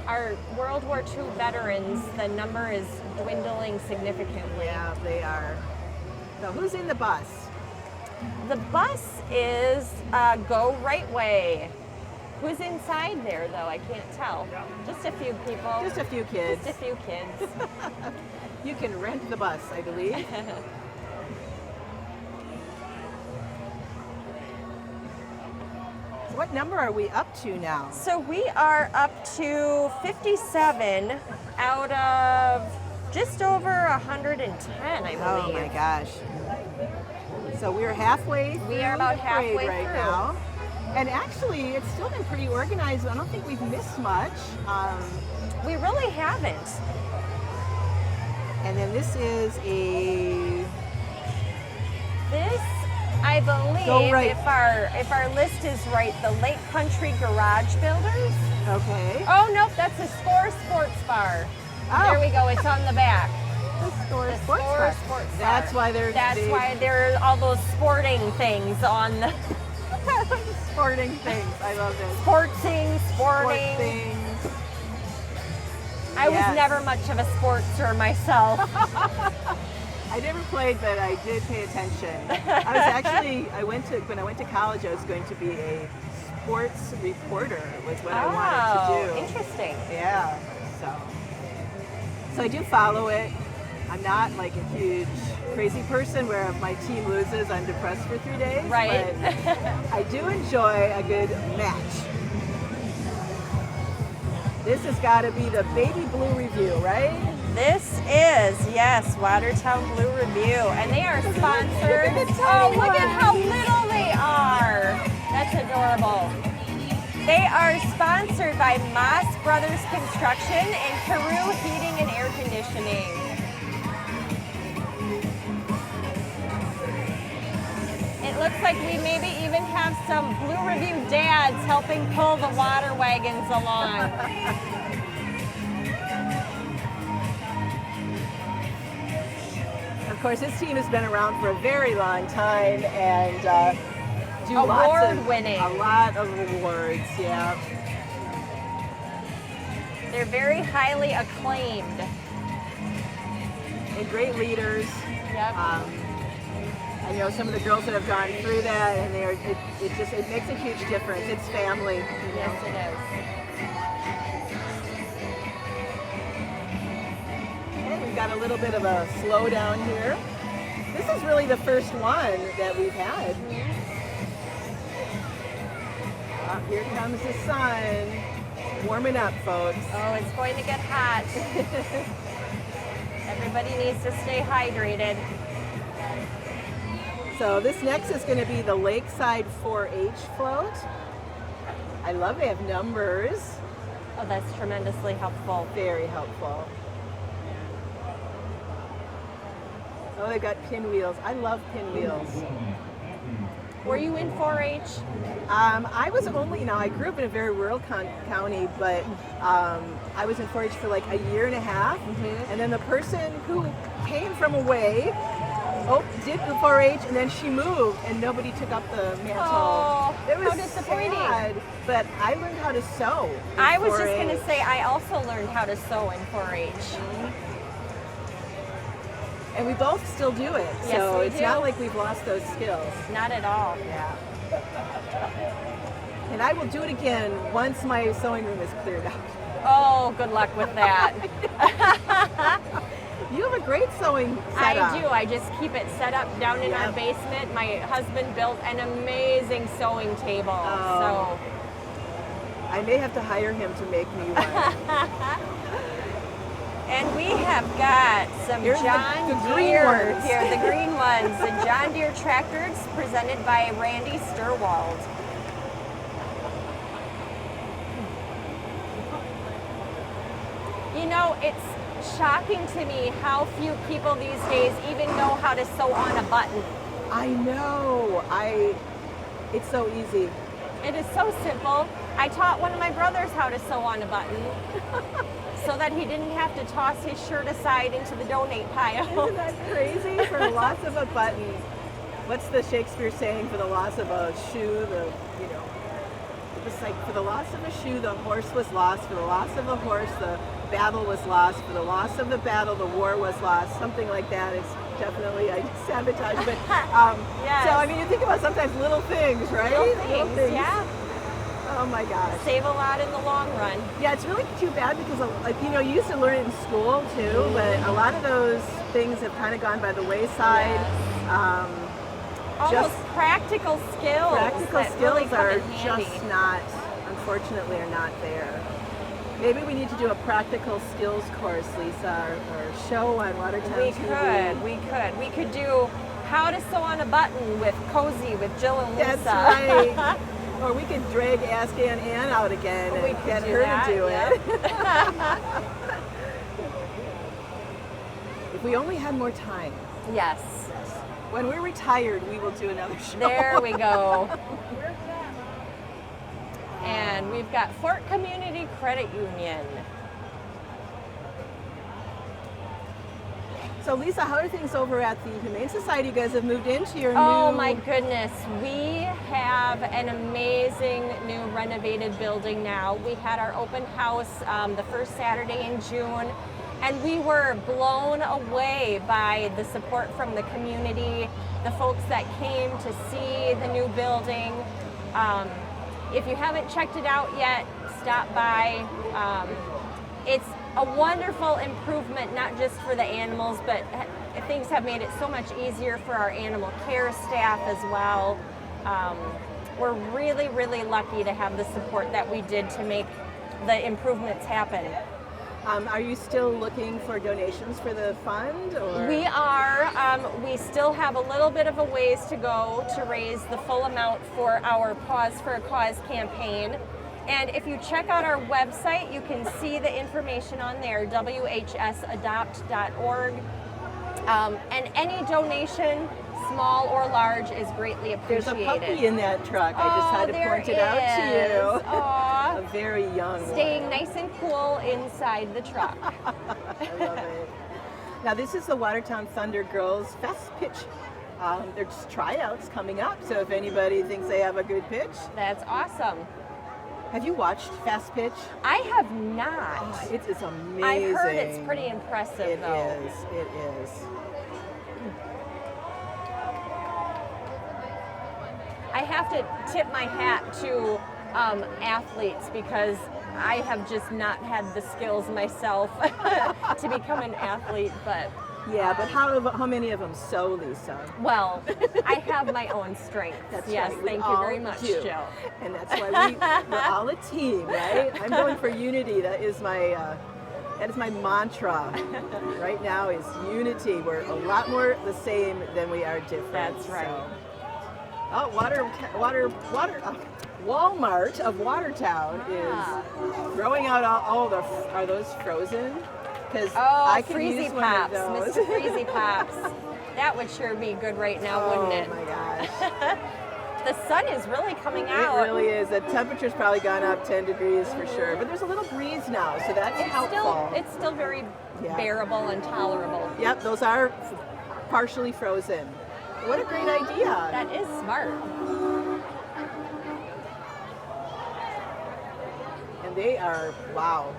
our World War II veterans, the number is dwindling significantly. Yeah, they are. So who's in the bus? The bus is Go Right Way. Who's inside there, though? I can't tell. Just a few people. Just a few kids. Just a few kids. You can rent the bus, I believe. So what number are we up to now? So we are up to 57 out of just over 110, I believe. Oh my gosh. So we're halfway through We are about the parade halfway right through. now. And actually, it's still been pretty organized. I don't think we've missed much. We really haven't. And then this is This, I believe, Go right. if our list is right, the Lake Country Garage Builders. okay. Oh nope, that's a Score Sports Bar. Oh. There we go. It's on the back. The Score The Sports Score Bar. Sports Bar. That's why there's That's big why there are all those sporting things on the sporting things. I love this. sporting. Sport things. I was Yes. never much of a sportster myself. I never played, but I did pay attention. When I went to college, I was going to be a sports reporter was what I wanted to do. Interesting. Yeah, so I do follow it. I'm not like a huge crazy person where if my team loses, I'm depressed for 3 days. Right. But I do enjoy a good match. This has got to be the Baby Blue Review, right? This is, yes, Watertown Blue Review, and they are sponsored. Look at the Oh, tiny look at how ones. little they are. That's adorable. They are sponsored by Moss Brothers Construction and Carew Heating and Air Conditioning. It looks like we maybe even have some Blue Review dads helping pull the water wagons along. Of course, this team has been around for a very long time and do Award-winning. a lot of awards. Yeah. They're very highly acclaimed. And great leaders. Yep. I know some of the girls that have gone through that, and it makes a huge difference. It's family. You know? Yes, it is. Okay, we've got a little bit of a slowdown here. This is really the first one that we've had. Here comes the sun. Warming up, folks. Oh, it's going to get hot. Everybody needs to stay hydrated. So this next is going to be the Lakeside 4-H float. I love they have numbers. Oh, that's tremendously helpful. Very helpful. Oh, they've got pinwheels. I love pinwheels. Were you in 4-H? I was only, I grew up in a very rural county, but I was in 4-H for like a year and a half. And then the person who came from away did the 4-H, and then she moved, and nobody took up the mantle. Oh, it was how disappointing. sad, but I learned how to sew. in I was just 4-H. going to say, I also learned how to sew in 4-H. And we both still do it, Yes, so we it's do. not like we've lost those skills. Not at all. Yeah. And I will do it again once my sewing room is cleared out. Oh, good luck with that. You have a great sewing setup. I do. I just keep it set up down in our Yep. basement. My husband built an amazing sewing table. Oh. I may have to hire him to make me one. And we have got some Here's the John green Deere ones. here, the green ones, the John Deere tractors presented by Randy Sturwald. You know, it's shocking to me how few people these days even know how to sew on a button. I know. It's so easy. It is so simple. I taught one of my brothers how to sew on a button so that he didn't have to toss his shirt aside into the donate pile. Isn't that crazy? For the loss of a button. What's the Shakespeare saying? For the loss of a shoe, it's like for the loss of a shoe, the horse was lost. For the loss of a horse, the battle was lost. For the loss of the battle, the war was lost. Something like that. It's definitely I sabotage. But Yes. so I mean, you think about sometimes little things, right? Little things, yeah. Oh my gosh. Save a lot in the long run. Yeah, it's really too bad because, like, you know, you used to learn it in school too, but a lot of those things have kind of gone by the wayside. Almost practical skills. Practical that really skills come are in handy. just not, unfortunately, are not there. Maybe we need to do a practical skills course, Lisa, or show on Watertown We TV. We could do how to sew on a button with Cozy with Jill and Lisa. That's right. Or we could drag Ask Aunt Ann out again We and could get do her that, to do yep. it. If we only had more time. Yes. When we're retired, we will do another show. There we go. And we've got Fort Community Credit Union. So Lisa, how are things over at the Humane Society? You guys have moved into your Oh new... my goodness, we have an amazing new renovated building now. We had our open house the first Saturday in June, and we were blown away by the support from the community, the folks that came to see the new building. If you haven't checked it out yet, stop by. It's a wonderful improvement, not just for the animals, but things have made it so much easier for our animal care staff as well. We're really, really lucky to have the support that we did to make the improvements happen. Are you still looking for donations for the fund? Or? We are. We still have a little bit of a ways to go to raise the full amount for our Pause for a Cause campaign. And if you check out our website, you can see the information on there, whsadopt.org. And any donation, small or large, is greatly There's appreciated. a puppy in that truck. I just had to point it out to you. Aw. A very young Staying one. nice and cool inside the truck. I love it. Now this is the Watertown Thunder Girls Fest pitch. There's tryouts coming up, so if anybody thinks they have a good pitch. That's awesome. Have you watched Fast Pitch? I have not. Oh, it is amazing. I've heard it's pretty impressive, It though. is. It is. I have to tip my hat to athletes because I have just not had the skills myself to become an athlete. But Yeah, but how many of them sew, Lisa? well, I have my own strengths. That's yes, right. We thank you all very much, do. Jill. And that's why we're all a team, right? I'm going for unity. That is my mantra right now is unity. We're a lot more the same than we are different. That's right. So. Oh, Walmart of Watertown is throwing out all the. Are those frozen? Because Oh, I could Freezy use one Pops, of those. Mr. Freezy Pops. That would sure be good right now, wouldn't it? Oh my gosh. The sun is really coming out. It really is. The temperature's probably gone up 10 degrees for sure. But there's a little breeze now, so that's helpful. It's still very Yeah. bearable and tolerable. Yep, those are partially frozen. What a great idea. That is smart. And they are, wow.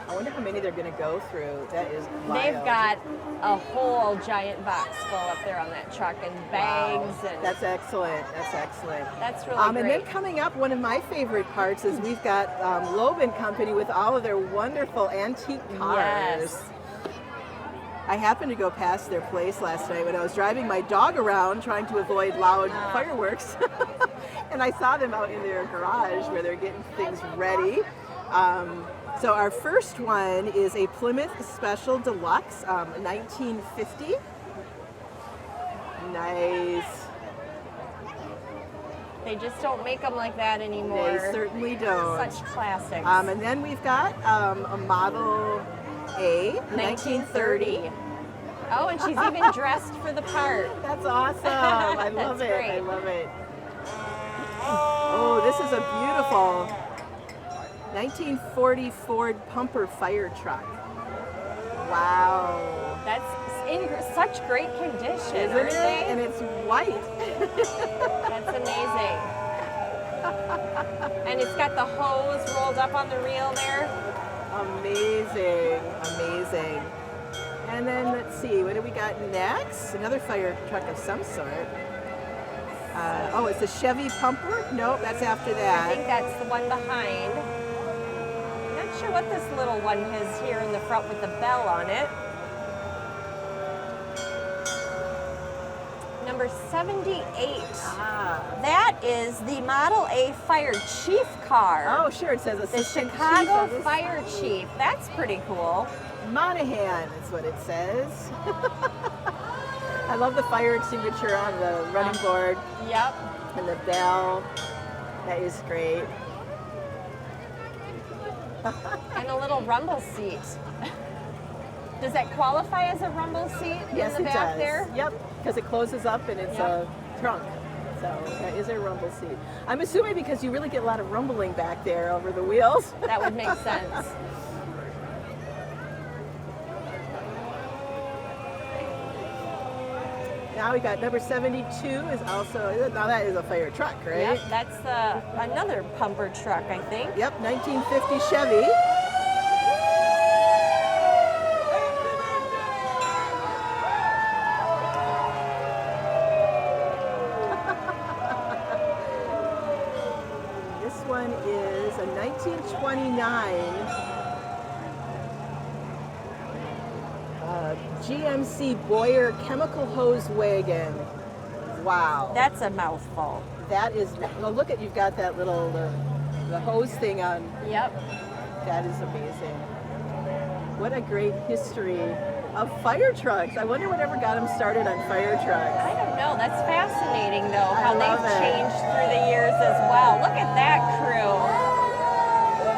I wonder how many they're going to go through. That is wild. They've got a whole giant box full up there on that truck and bags. Wow. And That's excellent. That's excellent. That's really And great. then coming up, one of my favorite parts is we've got Loeb and Company with all of their wonderful antique cars. Yes. I happened to go past their place last night when I was driving my dog around trying to avoid loud fireworks. And I saw them out in their garage where they're getting things ready. So our first one is a Plymouth Special Deluxe, 1950. Nice. They just don't make them like that anymore. They certainly don't. Such classics. And then we've got a Model A, 1930. Oh, and she's even dressed for the part. That's awesome. I love That's it. great. I love it. Oh, this is a beautiful 1940 Ford Pumper fire truck. Wow. That's in such great condition, Isn't aren't it? they? And it's white. That's amazing. And it's got the hose rolled up on the reel there. Amazing. Amazing. And then let's see, what do we got next? Another fire truck of some sort. Oh, it's a Chevy Pumper? Nope, that's after I that. think that's the one behind. I'm not sure what this little one is here in the front with the bell on it. Number 78. Ah. That is the Model A Fire Chief car. Oh, sure, it says The Assistant Chief Chicago of the- Fire Chief. That's pretty cool. Monahan is what it says. I love the fire extinguisher on the running board Yep. and the bell. That is great. And a little rumble seat. Does that qualify as a rumble seat Yes, in the it back does. there? Yep, because it closes up and it's Yep. a trunk. So that is a rumble seat. I'm assuming because you really get a lot of rumbling back there over the wheels. That would make sense. Now we got number 72 is also, now that is a fire truck, right? Yep, that's another pumper truck, I think. Yep, 1950 Chevy. This one is a 1929 GMC Boyer chemical hose wagon. Wow. That's a mouthful. That is, well, look at, you've got that little, the hose thing on. Yep. That is amazing. What a great history of fire trucks. I wonder whatever got them started on fire I trucks. don't know. That's fascinating, though, how love they've it. changed through the years as well. Look at that crew.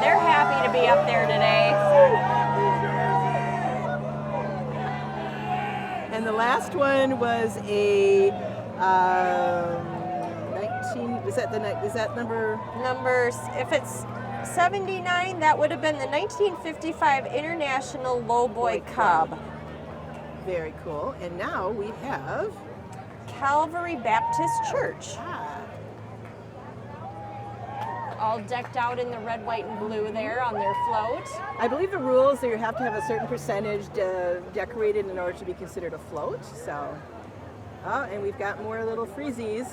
They're happy to be up there today. And the last one was a 19, is that number? Numbers, if it's 79, that would have been the 1955 International Lowboy Cub. Very cool. And now we have, Calvary Baptist Church. ah, All decked out in the red, white, and blue there on their float. I believe the rules are you have to have a certain percentage decorated in order to be considered a float. So, oh, and we've got more little freezies.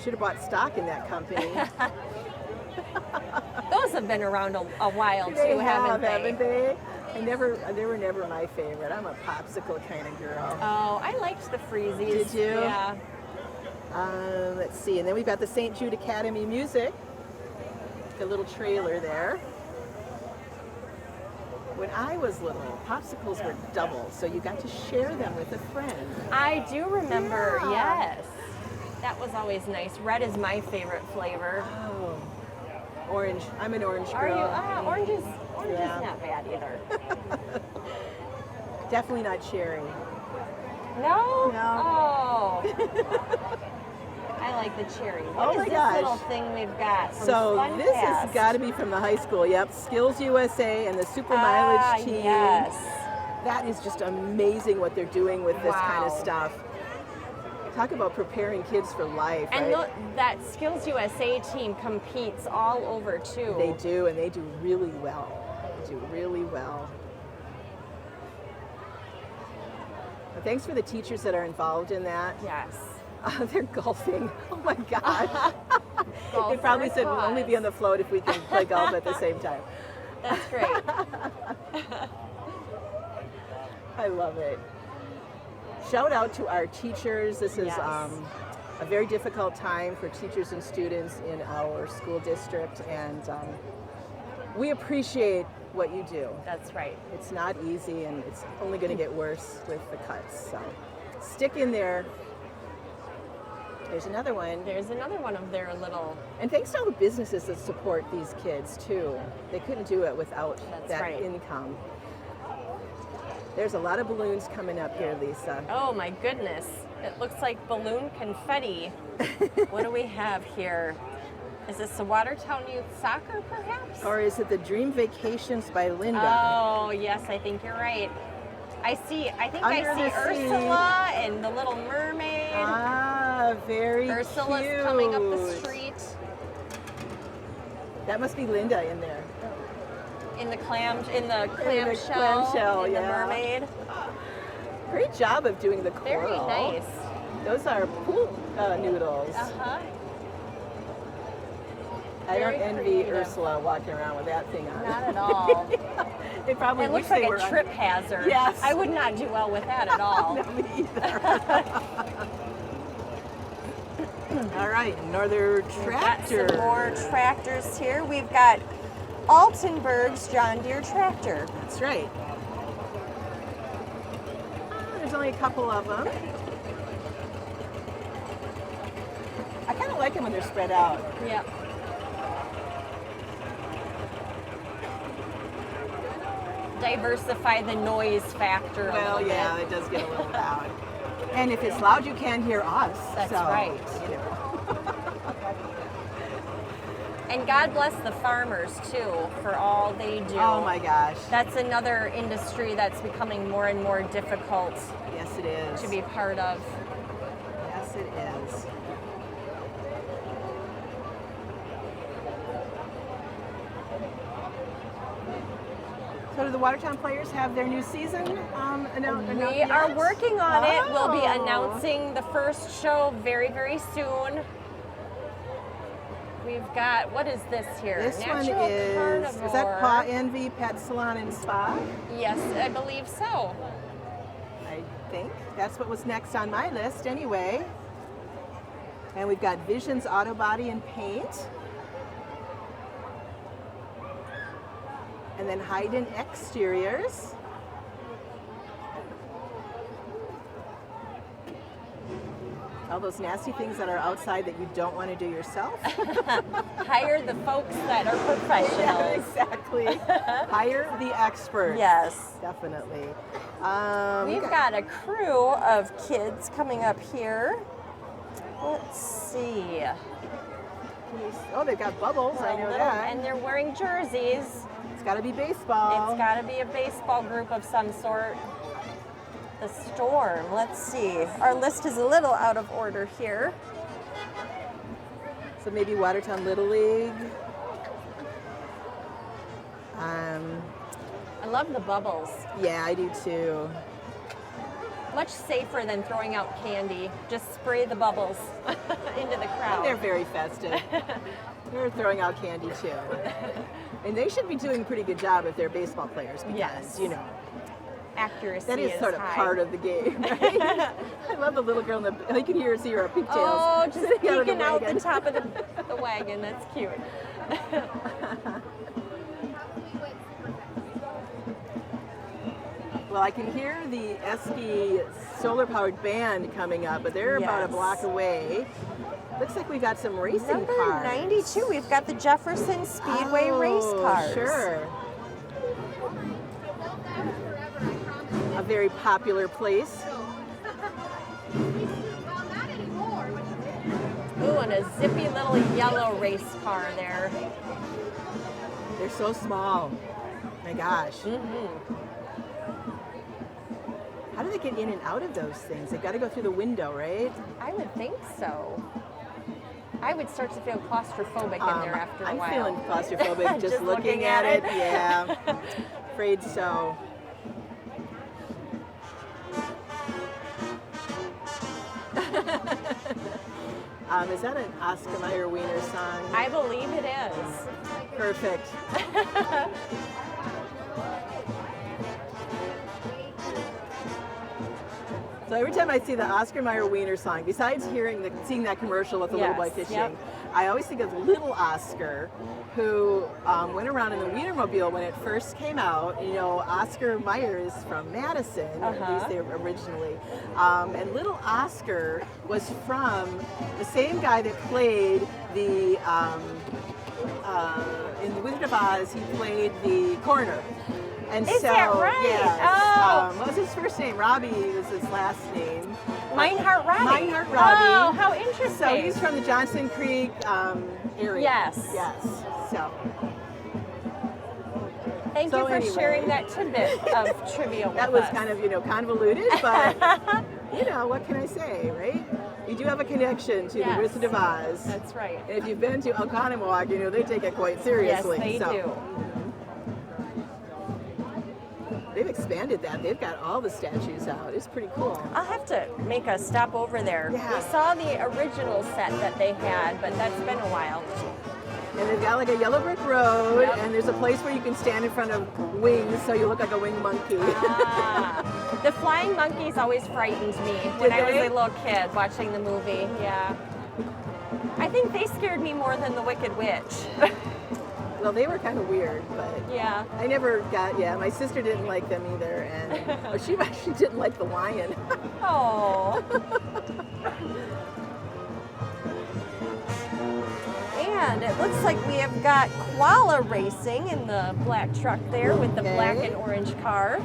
Should have bought stock in that company. Those have been around a while They too, haven't they? They were never my favorite. I'm a popsicle kind of girl. Oh, I liked the freezies. Did you? Yeah. Let's see, and then we've got the St. Jude Academy Music, the little trailer there. When I was little, popsicles were double, so you got to share them with a friend. I do remember, Yeah. yes. That was always nice. Red is my favorite flavor. Oh, orange. I'm an orange girl. Are you? Orange is Yeah. not bad either. Definitely not cherry. No? No. Oh. I like the cherry. What Oh is my this gosh. little thing we've got from So Fun this Fast? has got to be from the high school. Yep, Skills USA and the Super Mileage Team. Yes. that is just amazing what they're doing with this kind of Wow. stuff. Talk about preparing kids for life, And right? that Skills USA team competes all over too. They do, and they do really well. They do really well. But thanks for the teachers that are involved in that. Yes. They're golfing. Oh my gosh. Golf They probably for a said we'll only be on the float if we can play golf at the same time. That's great. I love it. Shout out to our teachers. This is Yes. a very difficult time for teachers and students in our school district, and we appreciate what you do. That's right. It's not easy, and it's only going to get worse with the cuts. So stick in there. There's another one. There's another one of their little. And thanks to all the businesses that support these kids too. They couldn't do it without That's that right. income. There's a lot of balloons coming up here, Lisa. Oh my goodness. It looks like balloon confetti. What do we have here? Is this the Watertown Youth Soccer perhaps? Or is it the Dream Vacations by Linda? Oh, yes, I think you're right. I think Under I see the sea. Ursula and the Little Mermaid. Ah, very Ursula's cute. coming up the street That must be Linda in there. in the clam shell, clamshell, in the yeah. mermaid. Great job of doing the Very coral. nice. Those are pool noodles. Uh-huh. I don't very envy creative. Ursula walking around with that thing on. Not at all. They probably It wish looks like they a were on- trip hazard. Yes. I would not do well with that at all. No, me either. All right, another We've got tractor. some more tractors here. We've got Altenburg's John Deere tractor. That's right. There's only a couple of them. I kind of like them when they're spread out. Yep. Diversify the noise factor a Well, little yeah, bit. it does get a little loud. And if it's loud, you can't hear us. That's so, right. You know. And God bless the farmers too for all they do. Oh my gosh. That's another industry that's becoming more and more difficult Yes, it is. to be part of. Yes, it is. So do the Watertown players have their new season announced? We are working on it. We'll be Oh. announcing the first show very, very soon. We've got, what is this here? This Natural one is Carnivore. that Paw Envy Pet Salon and Spa? Yes, I believe so. I think that's what was next on my list anyway. And we've got Visions Auto Body and Paint. And then Hayden Exteriors. All those nasty things that are outside that you don't want to do yourself. Hire the folks that are professionals. Yeah, exactly. Hire the experts. Yes. Definitely. We've got a crew of kids coming up here. Let's see. Oh, they've got bubbles. I know that. And they're wearing jerseys. It's got to be baseball. It's got to be a baseball group of some sort. The Storm. Let's see. Our list is a little out of order here. So maybe Watertown Little League. I love the bubbles. Yeah, I do too. Much safer than throwing out candy. Just spray the bubbles into the crowd. They're very festive. They're throwing out candy too. And they should be doing a pretty good job if they're baseball players because, Yes. you know, Accuracy that is sort of high. part of the game, right? I love the little girl in the, I can see her pigtails. Oh, just sitting out of peeking out the wagon. top of the wagon. That's cute. Well, I can hear the Esky solar-powered band coming up, but they're about a Yes. block away. Looks like we got some racing Number cars. 92, we've got the Jefferson Speedway race Oh, cars. Sure. A very popular place. Ooh, and a zippy little yellow race car there. They're so small. My gosh. How do they get in and out of those things? They've got to go through the window, right? I would think so. I would start to feel claustrophobic in there after a I'm while. feeling claustrophobic just, Just looking looking at at it. Yeah, afraid so. Is that an Oscar Mayer Wiener song? I believe it is. Perfect. So every time I see the Oscar Mayer Wiener song, besides seeing that commercial with the little boy Yes, fishing, yep. I always think of little Oscar, who went around in the Wienermobile when it first came out. You know, Oscar Mayer is from Madison, or at least they were originally. And little Oscar was from the same guy that played the, in The Wizard of Oz, he played the coroner. And Is that right? Yes. Oh. What was his first name? Robbie was his last name. Meinhardt Robbie. Meinhardt Robbie. Oh, how interesting. So he's from the Johnson Creek area. Yes. Yes. So. Thank So you for anyway. sharing that tidbit of trivia with That was us. kind of, convoluted, but, what can I say, right? You do have a connection to Yes. the Wizard of Oz. That's right. And if you've been to Oconomowoc, they take it quite seriously. Yes, they so. do. They've expanded that. They've got all the statues out. It's pretty cool. I'll have to make a stop over there. Yeah. We saw the original set that they had, but that's been a while. And they've got like a yellow brick road, Yep. and there's a place where you can stand in front of wings so you look like a winged monkey. Ah, the flying monkeys always frightened me when I was they? a little kid watching the movie. Yeah. I think they scared me more than the Wicked Witch. Well, they were kind of weird, but Yeah. I never got, my sister didn't like them either, and she actually didn't like the lion. Oh. And it looks like we have got koala racing in the black truck there with the black and orange car.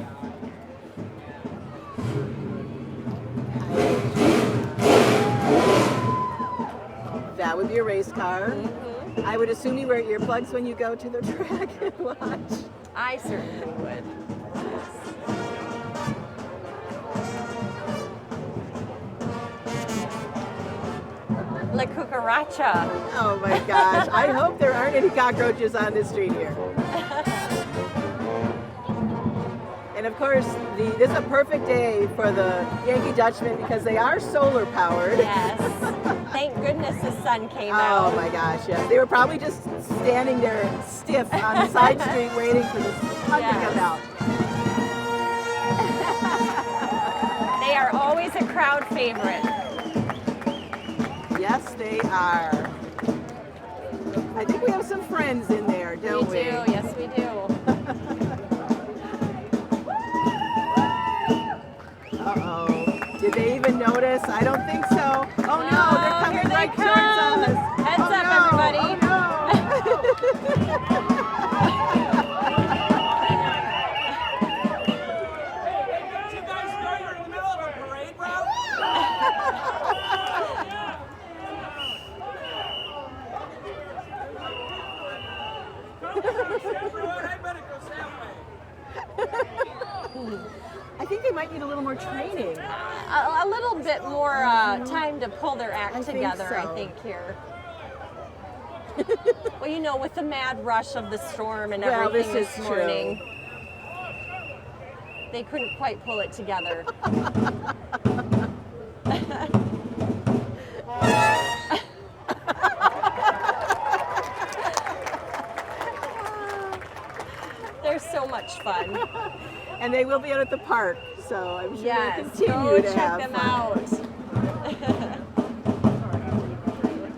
That would be a race car. Mm-hmm. I would assume you wear earplugs when you go to the track and watch. I certainly would. La cucaracha. Oh my gosh. I hope there aren't any cockroaches on the street here. And of course, this is a perfect day for the Yankee Dutchmen because they are solar powered. Yes. Thank goodness the sun came out. Oh my gosh, yes. They were probably just standing there stiff on the side street waiting for the sun to come out. They are always a crowd favorite. Yes, they are. I think we have some friends in there, don't we? We do, yes we do. Uh-oh. Did they even notice? I don't think so. Oh no, they're coming here they right towards come. us. Heads Oh, up, no. everybody. Oh, no. You guys know you're in the middle of a parade route? Everyone, I better go Samway. I think they might need a little more training. A little bit more time to pull their act think together, so. I think, here. Well, with the mad rush of the storm and Well, everything this this is morning, they couldn't quite pull it together. They're so much fun. And they will be out at the park, so I'm sure Yes, they continue go to check have them fun. out.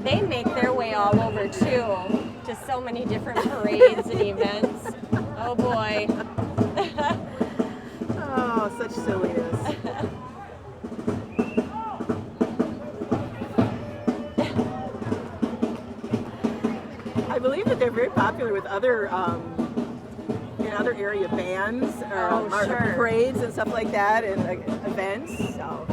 They make their way all over too, to so many different parades and events. Oh boy. Oh, such silliness. I believe that they're very popular with other other area bands or sure. parades and stuff like that, and events. So,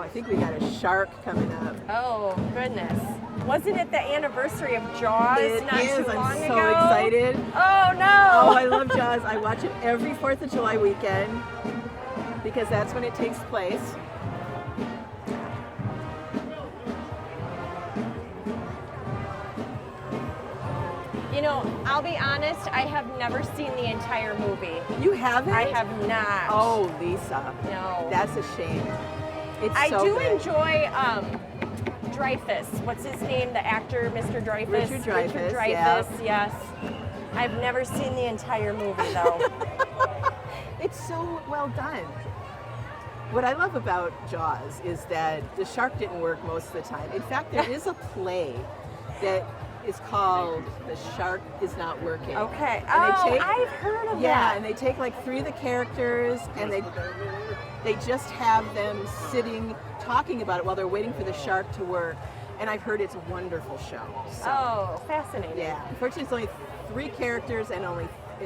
I think we got a shark coming up. Oh goodness. Wasn't it the anniversary of Jaws It not is. too long I'm so ago? excited. Oh no. Oh, I love Jaws. I watch it every 4th of July weekend. because that's when it takes place. You know, I'll be honest, I have never seen the entire movie. You haven't? I have not. Oh, Lisa. No. That's a shame. It's I so do good. enjoy Dreyfuss. What's his name? The actor, Mr. Dreyfuss. Richard Dreyfuss, Richard Dreyfuss, yes. I've never seen the entire movie though. It's so well done. What I love about Jaws is that the shark didn't work most of the time. In fact, there is a play that is called The Shark Is Not Working. Okay. And they I've heard of Yeah, that. and they take like 3 of the characters and they just have them sitting talking about it while they're waiting for the shark to work. And I've heard it's a wonderful show. So, Oh, fascinating. yeah. Unfortunately, it's only 3 characters and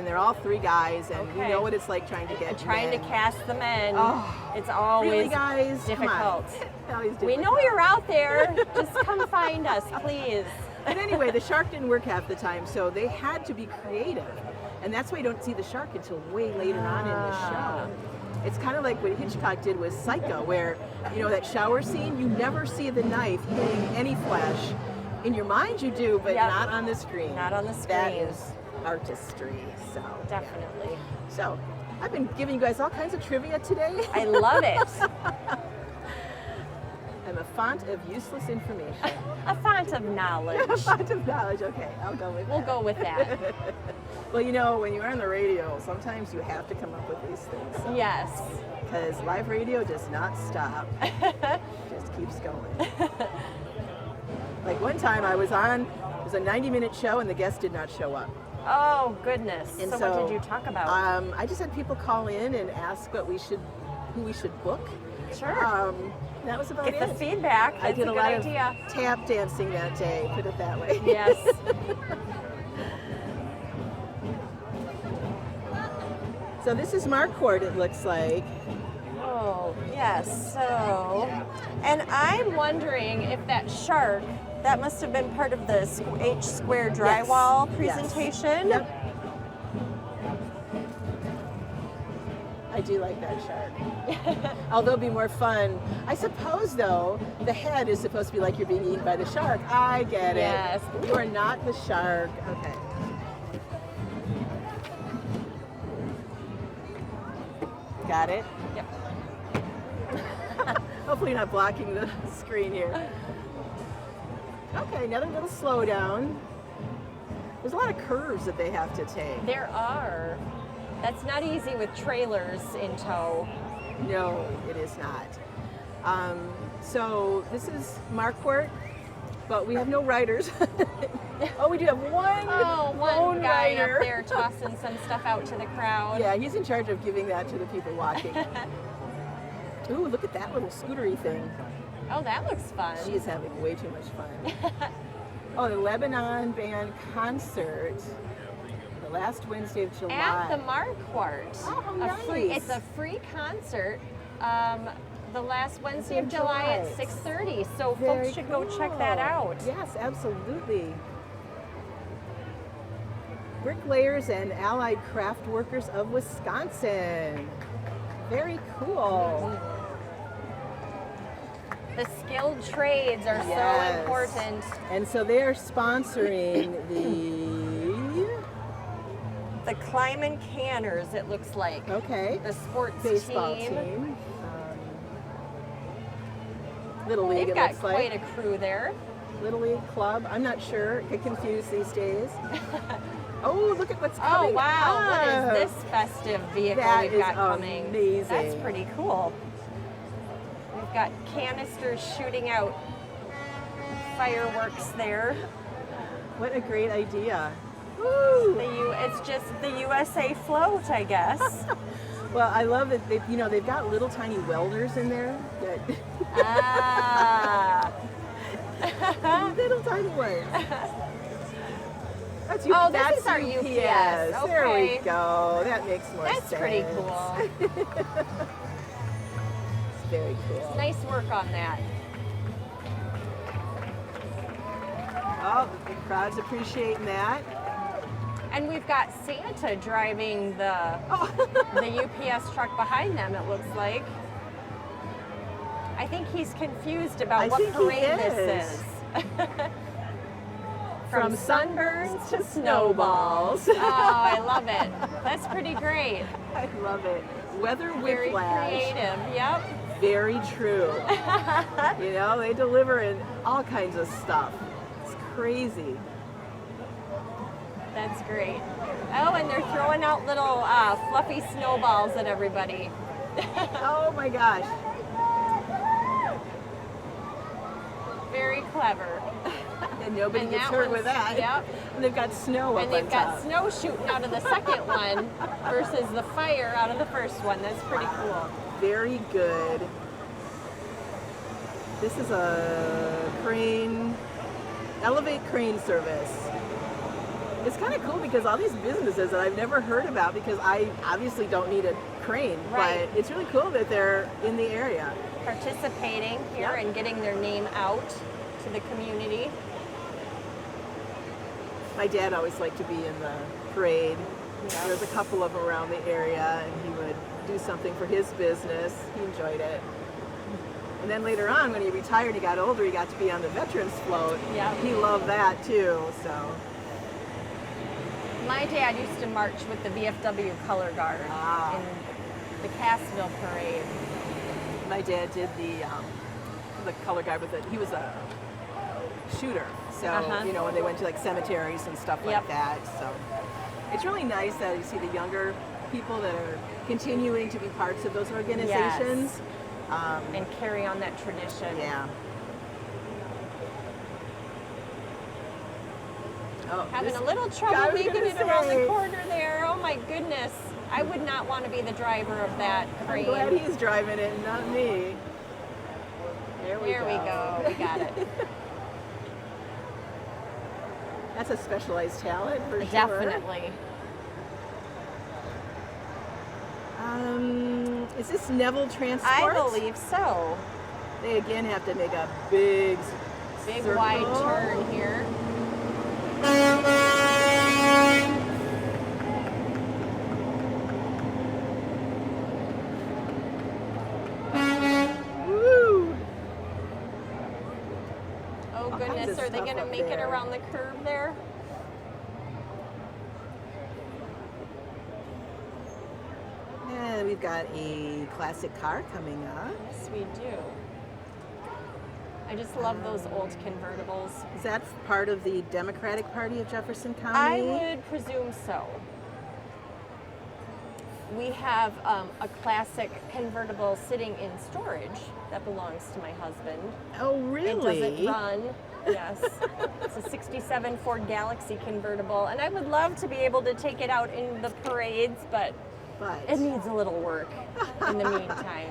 they're all 3 guys, and we Okay. know what it's like trying to get Trying to men. cast the men. Oh, It's always really, guys? Come on. difficult. Always We difficult. know you're out there. Just come find us, please. But anyway, the shark didn't work half the time, so they had to be creative. And that's why you don't see the shark until way later on in the show. It's kind of like what Hitchcock did with Psycho, where, you know, that shower scene, you never see the knife hitting any flesh. In your mind you do, but Yep. not on the screen. Not on the That screen. is artistry, so. Definitely. So, I've been giving you guys all kinds of trivia today. I love it. I'm a font of useless information. A font of knowledge. A font of knowledge, okay, I'll go with We'll that. go with that. Well, you know, when you're on the radio, sometimes you have to come up with these things. Yes. Because live radio does not stop. It just keeps going. Like one time I was on, it was a 90-minute show and the guest did not show up. Oh, goodness. And So what did you talk about? I just had people call in and ask who we should book. Sure. That was about Get it. the feedback. I That's did a a good lot idea. of tap dancing that day, put it that way. Yes. So this is Marquardt, it looks like. Oh, yes. So, and I'm wondering if that shark, that must have been part of the H square drywall Yes. presentation. Yep. I do like that shark. Although it'd be more fun. I suppose, though, the head is supposed to be like you're being eaten by the shark. I get it. Yes. You are not the shark. Okay. Got it? Yep. Hopefully you're not blocking the screen here. Okay, another little slowdown. There's a lot of curves that they have to take. There are. That's not easy with trailers in tow. No, it is not. So this is Marquardt, but we have no writers. Oh, we do have one One guy writer. up there tossing some stuff out to the crowd. Yeah, he's in charge of giving that to the people watching. Ooh, look at that little scootery thing. Oh, that looks fun. She is having way too much fun. Oh, the Lebanon Band concert, the last Wednesday of July. At the Marquardt. Oh, how It's a free concert. The last Wednesday of July at 6:30. So Very folks should go check that cool. out. Yes, absolutely. Bricklayers and Allied Craft Workers of Wisconsin. Very cool. The skilled trades are so Yes. important. And so they are sponsoring The Kleiman Canners, it looks like. okay, The sports baseball team. Little League, They've it got looks quite like. a crew there. Little League club. I'm not sure. Get confused these days. Oh, look at what's coming Oh wow, up. what is this festive vehicle That we've is got coming? amazing. That's pretty cool. We've got canisters shooting out fireworks there. What a great idea. Woo! It's just the USA float, I guess. Well, I love that they've got little tiny welders in there. That Ah. little tiny ones. That's Oh, this that's is our UPS. UPS. There we Okay. go. That makes more sense. That's pretty cool. It's very cool. Nice work on that. Oh, the crowd's appreciating that. And we've got Santa driving the UPS truck behind them, it looks like. I think he's confused about I what think he parade is. this is. From sunburns to snowballs. Oh, I love it. That's pretty great. I love it. Weather Very whiplash. creative. Yep. Very true. You know, they deliver in all kinds of stuff. It's crazy. That's great. Oh, and they're throwing out little fluffy snowballs at everybody. Oh my gosh. Very clever. And nobody And gets that hurt one's- with that. yep. And they've got snow up And they've on got top. snow shooting out of the second one versus the fire out of the first one. That's pretty cool. Very good. This is a crane, Elevate crane service. It's kind of cool because all these businesses that I've never heard about, because I obviously don't need a crane, Right. but it's really cool that they're in the area. Participating here Yep. and getting their name out to the community. My dad always liked to be in the parade. Yeah. There's a couple of them around the area, and he would do something for his business. He enjoyed it. And then later on, when he retired, he got older, he got to be on the veterans float. Yeah. He loved that too. So My dad used to march with the VFW Color Guard Ah. in the Cassville Parade. my dad did the color guard with it. He was a shooter. So Uh-huh. you know, when they went to like cemeteries and stuff like Yep. that. So it's really nice that you see the younger people that are continuing to be parts of those organizations. And carry on that tradition. Yeah. Oh, Having this- a little I trouble was making gonna it around the say. corner there. Oh my goodness. I would not want to be the driver of that I'm glad crane. he's driving it, and not me. There we There we go. We got it. That's a specialized talent for sure. Definitely. Is this Neville Transport? I believe so. They again have to make a big, Big circle. wide turn here. Woo! Oh All kinds goodness, of are they stuff going to up make it there. around the curve there? And we've got a classic car coming up. Yes, we do. I just love those old convertibles. Is that part of the Democratic Party of Jefferson I County? would presume so. We have a classic convertible sitting in storage that belongs to my husband. Oh, It really? doesn't run. Yes. It's a 67 Ford Galaxy convertible. And I would love to be able to take it out in the parades, but But it needs a little work in the meantime.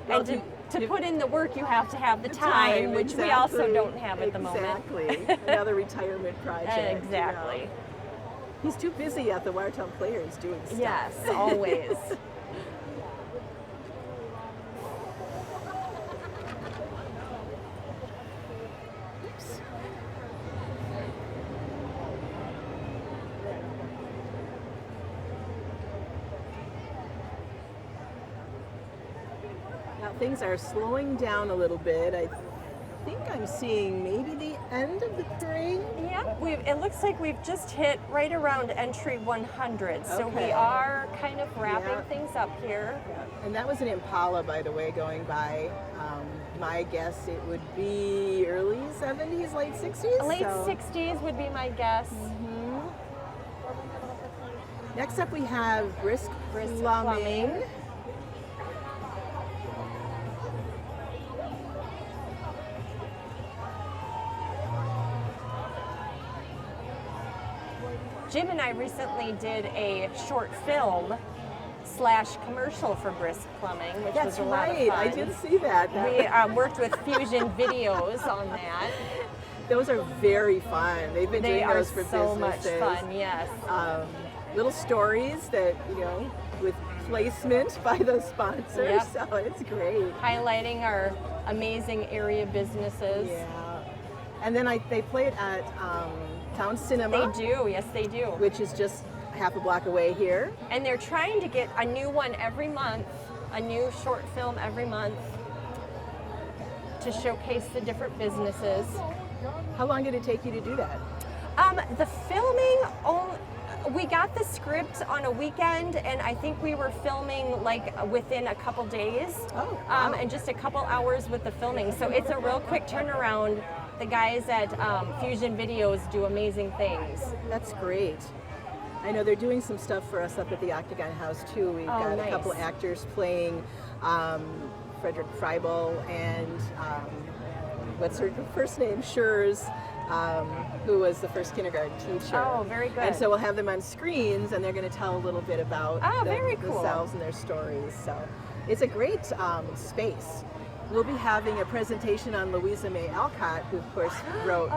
Well, And you- to put in the work, you have to have the time, which we also exactly. don't have at the moment. Exactly. Another retirement project. you know. Exactly. He's too busy at the Watertown Players doing stuff. Yes, always. Oops. Now things are slowing down a little bit. I think I'm seeing maybe the end of the parade. Yep, it looks like we've just hit right around entry 100, so we Okay. are kind of wrapping Yeah. things up here. And that was an Impala, by the way, going by. My guess it would be early 70s, late 60s. Late so- 60s would be my guess. Next up, we have Brisk, Brisk Plumbing. Plumbing. Jim and I recently did a short film / commercial for Brisk Plumbing, which That's was a lot right. of fun. I did see that. We worked with Fusion Videos on that. Those are very fun. They've been They doing are those for so much businesses. fun, yes. Little stories that, with placement by the sponsors. Yep. So it's great. Highlighting our amazing area businesses. Yeah. And then they play it at Watertown Cinema. They do, yes, they do. Which is just half a block away here. And they're trying to get a new one every month, a new short film every month to showcase the different businesses. How long did it take you to do that? The filming, we got the script on a weekend, and I think we were filming like within a couple days. Oh, wow. And just a couple hours with the filming. So it's a real quick turnaround. The guys at Fusion Videos do amazing things. That's great. I know they're doing some stuff for us up at the Octagon House too. We've got nice. a couple actors playing Frederick Freibel and what's her first name? Schurz, who was the first kindergarten teacher. Oh, very good. And so we'll have them on screens, and they're going to tell a little bit about very cool. themselves and their stories. So it's a great space. We'll be having a presentation on Louisa May Alcott, who of course wrote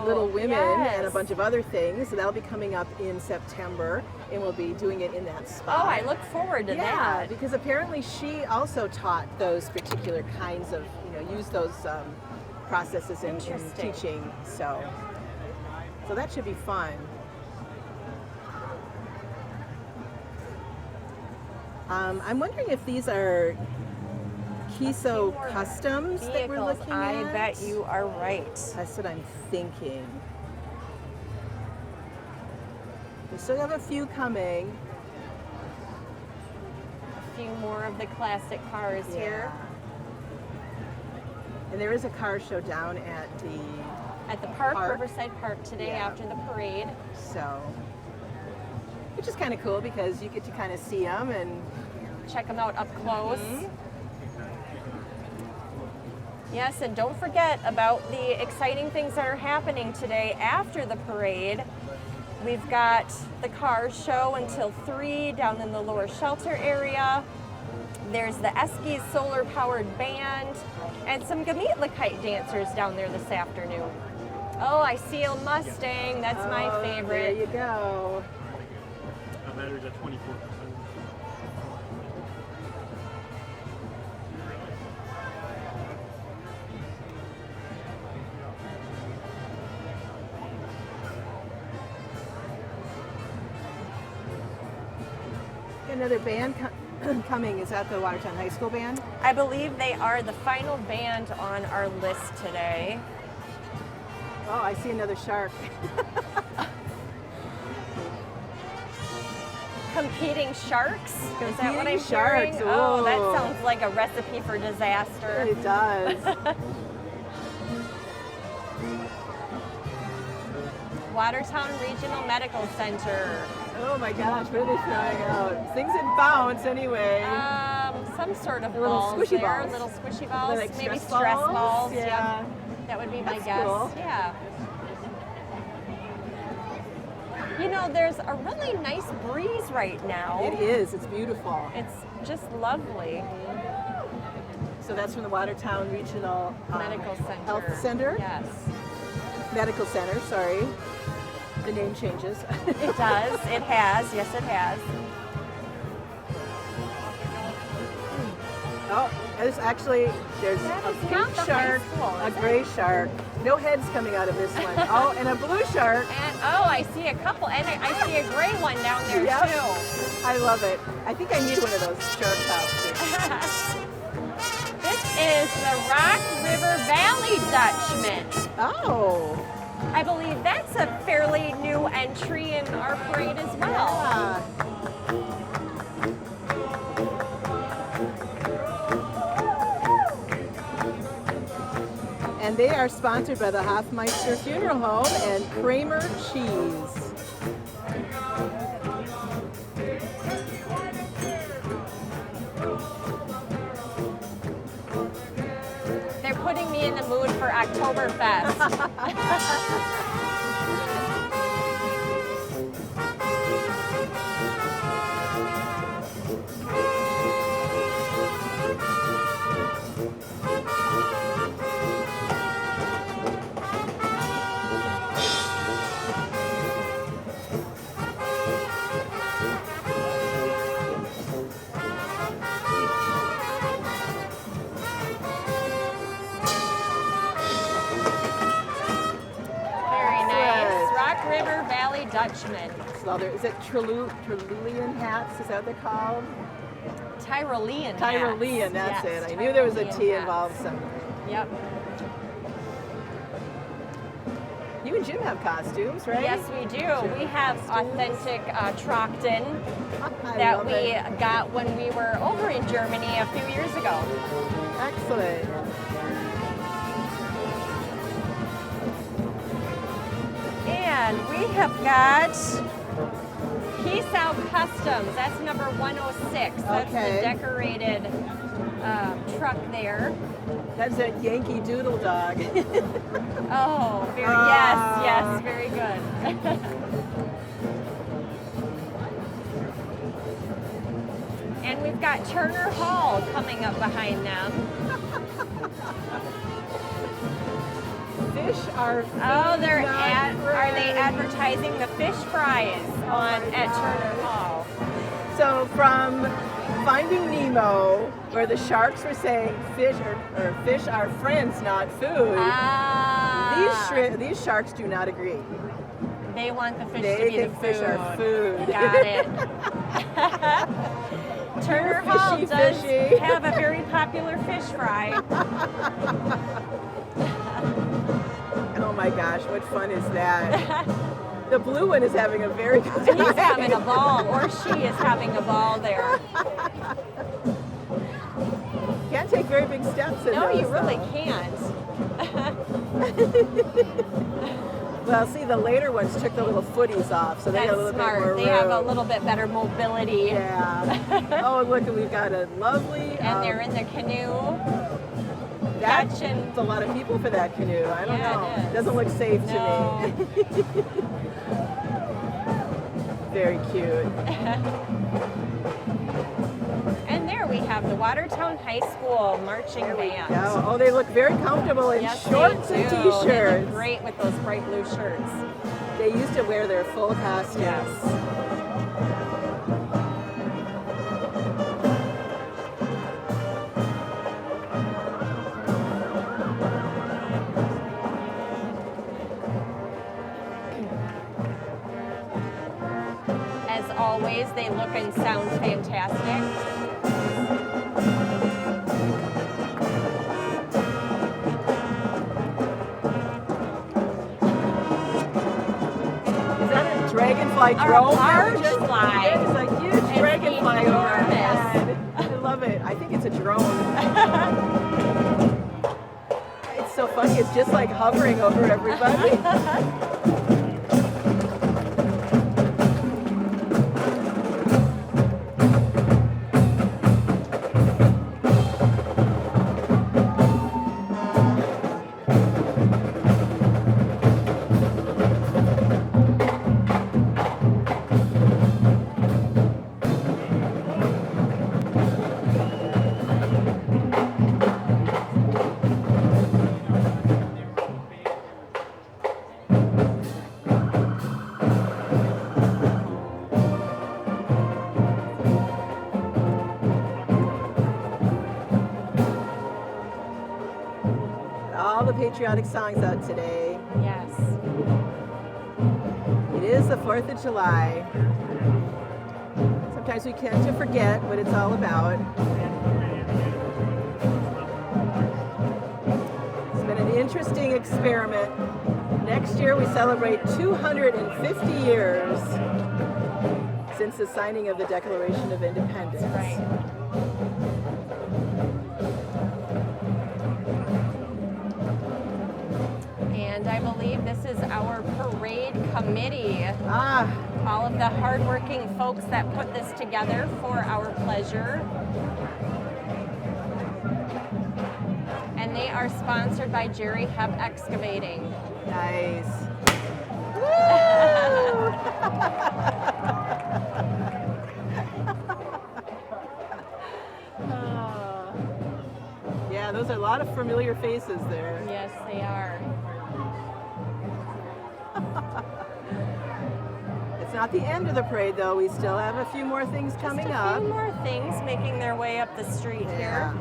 Little Women and a bunch of other things. So that'll be coming up in September, and we'll be doing it in that spot. Oh, I look forward to that. Because apparently she also taught those particular kinds of, used those processes in teaching. So that should be fun. I'm wondering if these are Kiso Customs that we're looking at. I bet you are right. That's what I'm thinking. We still have a few coming. A few more of the classic cars here. And there is a car show down at the park, Riverside Park today after the parade. So, which is kind of cool because you get to kind of see them and check them out up close. Yes, and don't forget about the exciting things that are happening today after the parade. We've got the car show until 3 down in the lower shelter area. There's the Eskies solar-powered band and some Gemütlichkeit dancers down there this afternoon. Oh, I see a Mustang. That's my favorite. There you go. Batteries at 24%. Another band coming. Is that the Watertown High School band? I believe they are the final band on our list today. Oh, I see another shark. Competing sharks? Is that what I'm sharks. hearing? Oh, that sounds like a recipe for disaster. It does. Watertown Regional Medical Center. Oh my gosh, what are they throwing out? Things that bounce anyway. Some sort of little balls squishy there. balls. Little squishy balls. Like Maybe stress stress balls? balls. Yeah. That would be my That's guess. cool. Yeah. There's a really nice breeze right now. It is. It's beautiful. It's just lovely. So that's from the Watertown Regional Medical Center. Health Center? Yes. Medical Center, sorry. The name changes. It does. It has. Yes, it has. Oh, there's a is not pink the shark, high school, a is it? gray shark. No heads coming out of this one. Oh, and a blue shark. And I see a couple, and I see a gray one down there Yep. too. I love it. I think I need one of those shark costumes. This is the Rock River Valley Dutchman. Oh. I believe that's a fairly new entry in our parade as well. Yeah. And they are sponsored by the Hofmeister Funeral Home and Kramer Cheese. They're putting me in the mood for Oktoberfest. Dutchman. So is it Tyrolean hats? Is that what they're called? Tyrolean hats. Tyrolean, that's Yes, it. I knew there was a Tyrolean T hats. involved somewhere. Yep. You and Jim have costumes, right? Yes, we do. We have authentic Trockton I that love we it. got when we were over in Germany a few years ago. Excellent. And we have got Peace Out Customs. That's number 106. That's Okay. the decorated truck there. That's a Yankee Doodle dog. Oh, Ah. yes, very good. And we've got Turner Hall coming up behind them. Fish are Oh, they're not are they friends. advertising the fish fries at Turner Hall? So from Finding Nemo, where the sharks were saying fish or fish are friends, not food. Ah, These sharks do not agree. they want the fish They to be the think food. fish are food. Got it. Turner You're Hall fishy, does fishy. have a very popular fish fry. Oh my gosh, what fun is that? The blue one is having a very good time. He's having a ball, or she is having a ball there. Can't take very big steps in No, those, you really though. can't. Well, see, the later ones took the little footies off, so they got a That's little bit smart. more They have a room. little bit better mobility. Yeah. Oh, look, we've got a lovely. And they're in the canoe. That's catching- a lot of people for that canoe. I don't Yeah, know. it is. Doesn't look safe to No. me. Very cute. And there we have the Watertown High School marching band. Oh, they look very comfortable in Yes, shorts they and do. They look t-shirts. great with those bright blue shirts. They used to wear their full costumes. Yes. As always, they look and sound fantastic. Is that a dragonfly Or a drone? barge Just- fly. It's a huge dragonfly over our enormous. head. I love it. I think it's a drone. It's so funny. It's just like hovering over everybody. All the patriotic songs out today. Yes. It is the 4th of July. Sometimes we tend to forget what it's all about. It's been an interesting experiment. Next year we celebrate 250 years since the signing of the Declaration of Independence. Right. And I believe this is our parade committee. Ah, All of the hardworking folks that put this together for our pleasure. And they are sponsored by Jerry Hebb Excavating. nice. Ah. Yeah, those are a lot of familiar faces there. Yes, they are. It's not the end of the parade, though. We still have a few more things coming Just a up. few more things making their way up the street Yeah. here.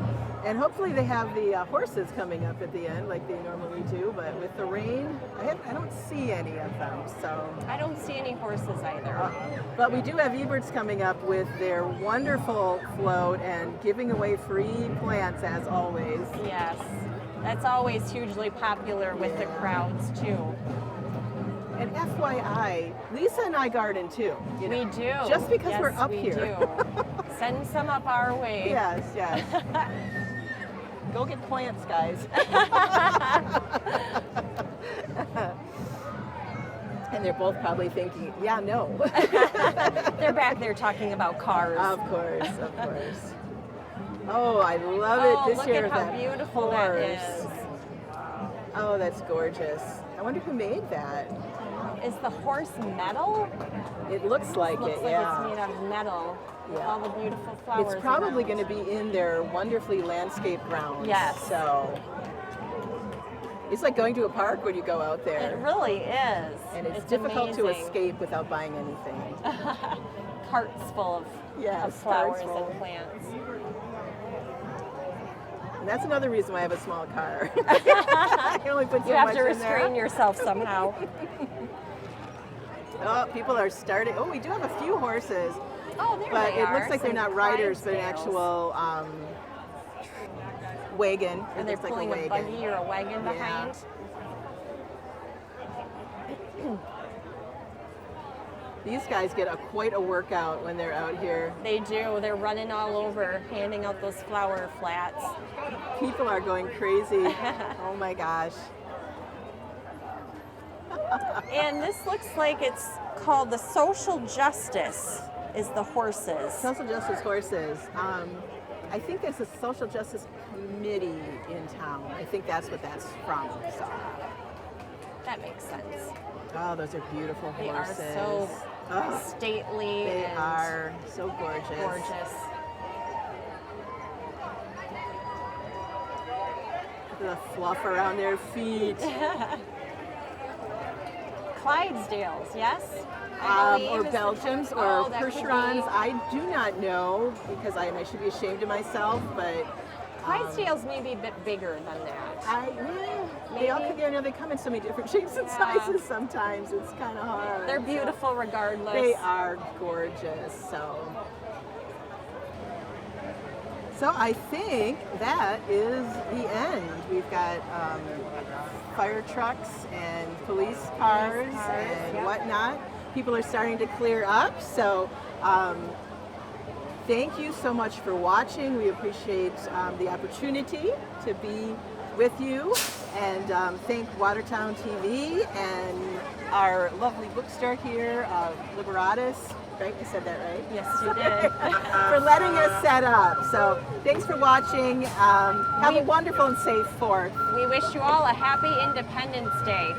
And hopefully they have the horses coming up at the end like they normally do, but with the rain, I don't see any of them, so. I don't see any horses either. But we do have eBirds coming up with their wonderful float and giving away free plants as always. Yes, that's always hugely popular with the crowds too. And FYI, Lisa and I garden too. You know, We do. Just because Yes, we're up we here. do. Send some up our way. Yes, yes. Go get plants, guys. And they're both probably thinking, yeah, no. They're back there talking about cars. Of course, of course. Oh, I love Oh, it this look year. at how that beautiful that horse. is. Oh, that's gorgeous. I wonder who made that. Is the horse metal? It looks like Looks it, like yeah. it's made out of metal. With Yeah. all the beautiful flowers. It's probably around. going to be in their wonderfully landscaped grounds. Yes. So it's like going to a park when you go out there. It really is. And it's difficult to amazing. escape without buying anything. Carts full of, Yes, of flowers carts full. and plants. And that's another reason why I have a small car. I can only put so You have much to in there. restrain yourself somehow. Oh, people are starting. Oh, we do have a few horses, Oh, there but they it are. looks like they're some not riders, but an Clydesdales. actual wagon. And It they're looks like pulling a wagon. buggy or a wagon Yeah. behind. These guys get quite a workout when they're out here. They do. They're running all over, handing out those flower flats. People are going crazy. Oh my gosh. And this looks like it's called the Social Justice is the horses. Social justice horses. I think there's a social justice committee in town. I think that's what that's from. So. That makes sense. Oh, those are beautiful They are horses. so Oh, stately they and are so gorgeous. gorgeous. The fluff around their feet. Clydesdales, yes? I believe Or is the Belgians type- or oh, that could be. Percherons. I do not know because I should be ashamed of myself, but Clydesdales may be a bit bigger than that. they all Maybe. they come in so many different shapes and Yeah. sizes sometimes. It's kind of hard. They're beautiful regardless. They are gorgeous. So I think that is the end. We've got fire trucks and police cars and yep. whatnot. People are starting to clear up. So thank you so much for watching. We appreciate the opportunity to be with you. And thank Watertown TV and our lovely bookstore here, Liberatus. Right? I said that right? Yes, you did. For letting us set up. So thanks for watching. Have a wonderful and safe 4th. We wish you all a happy Independence Day.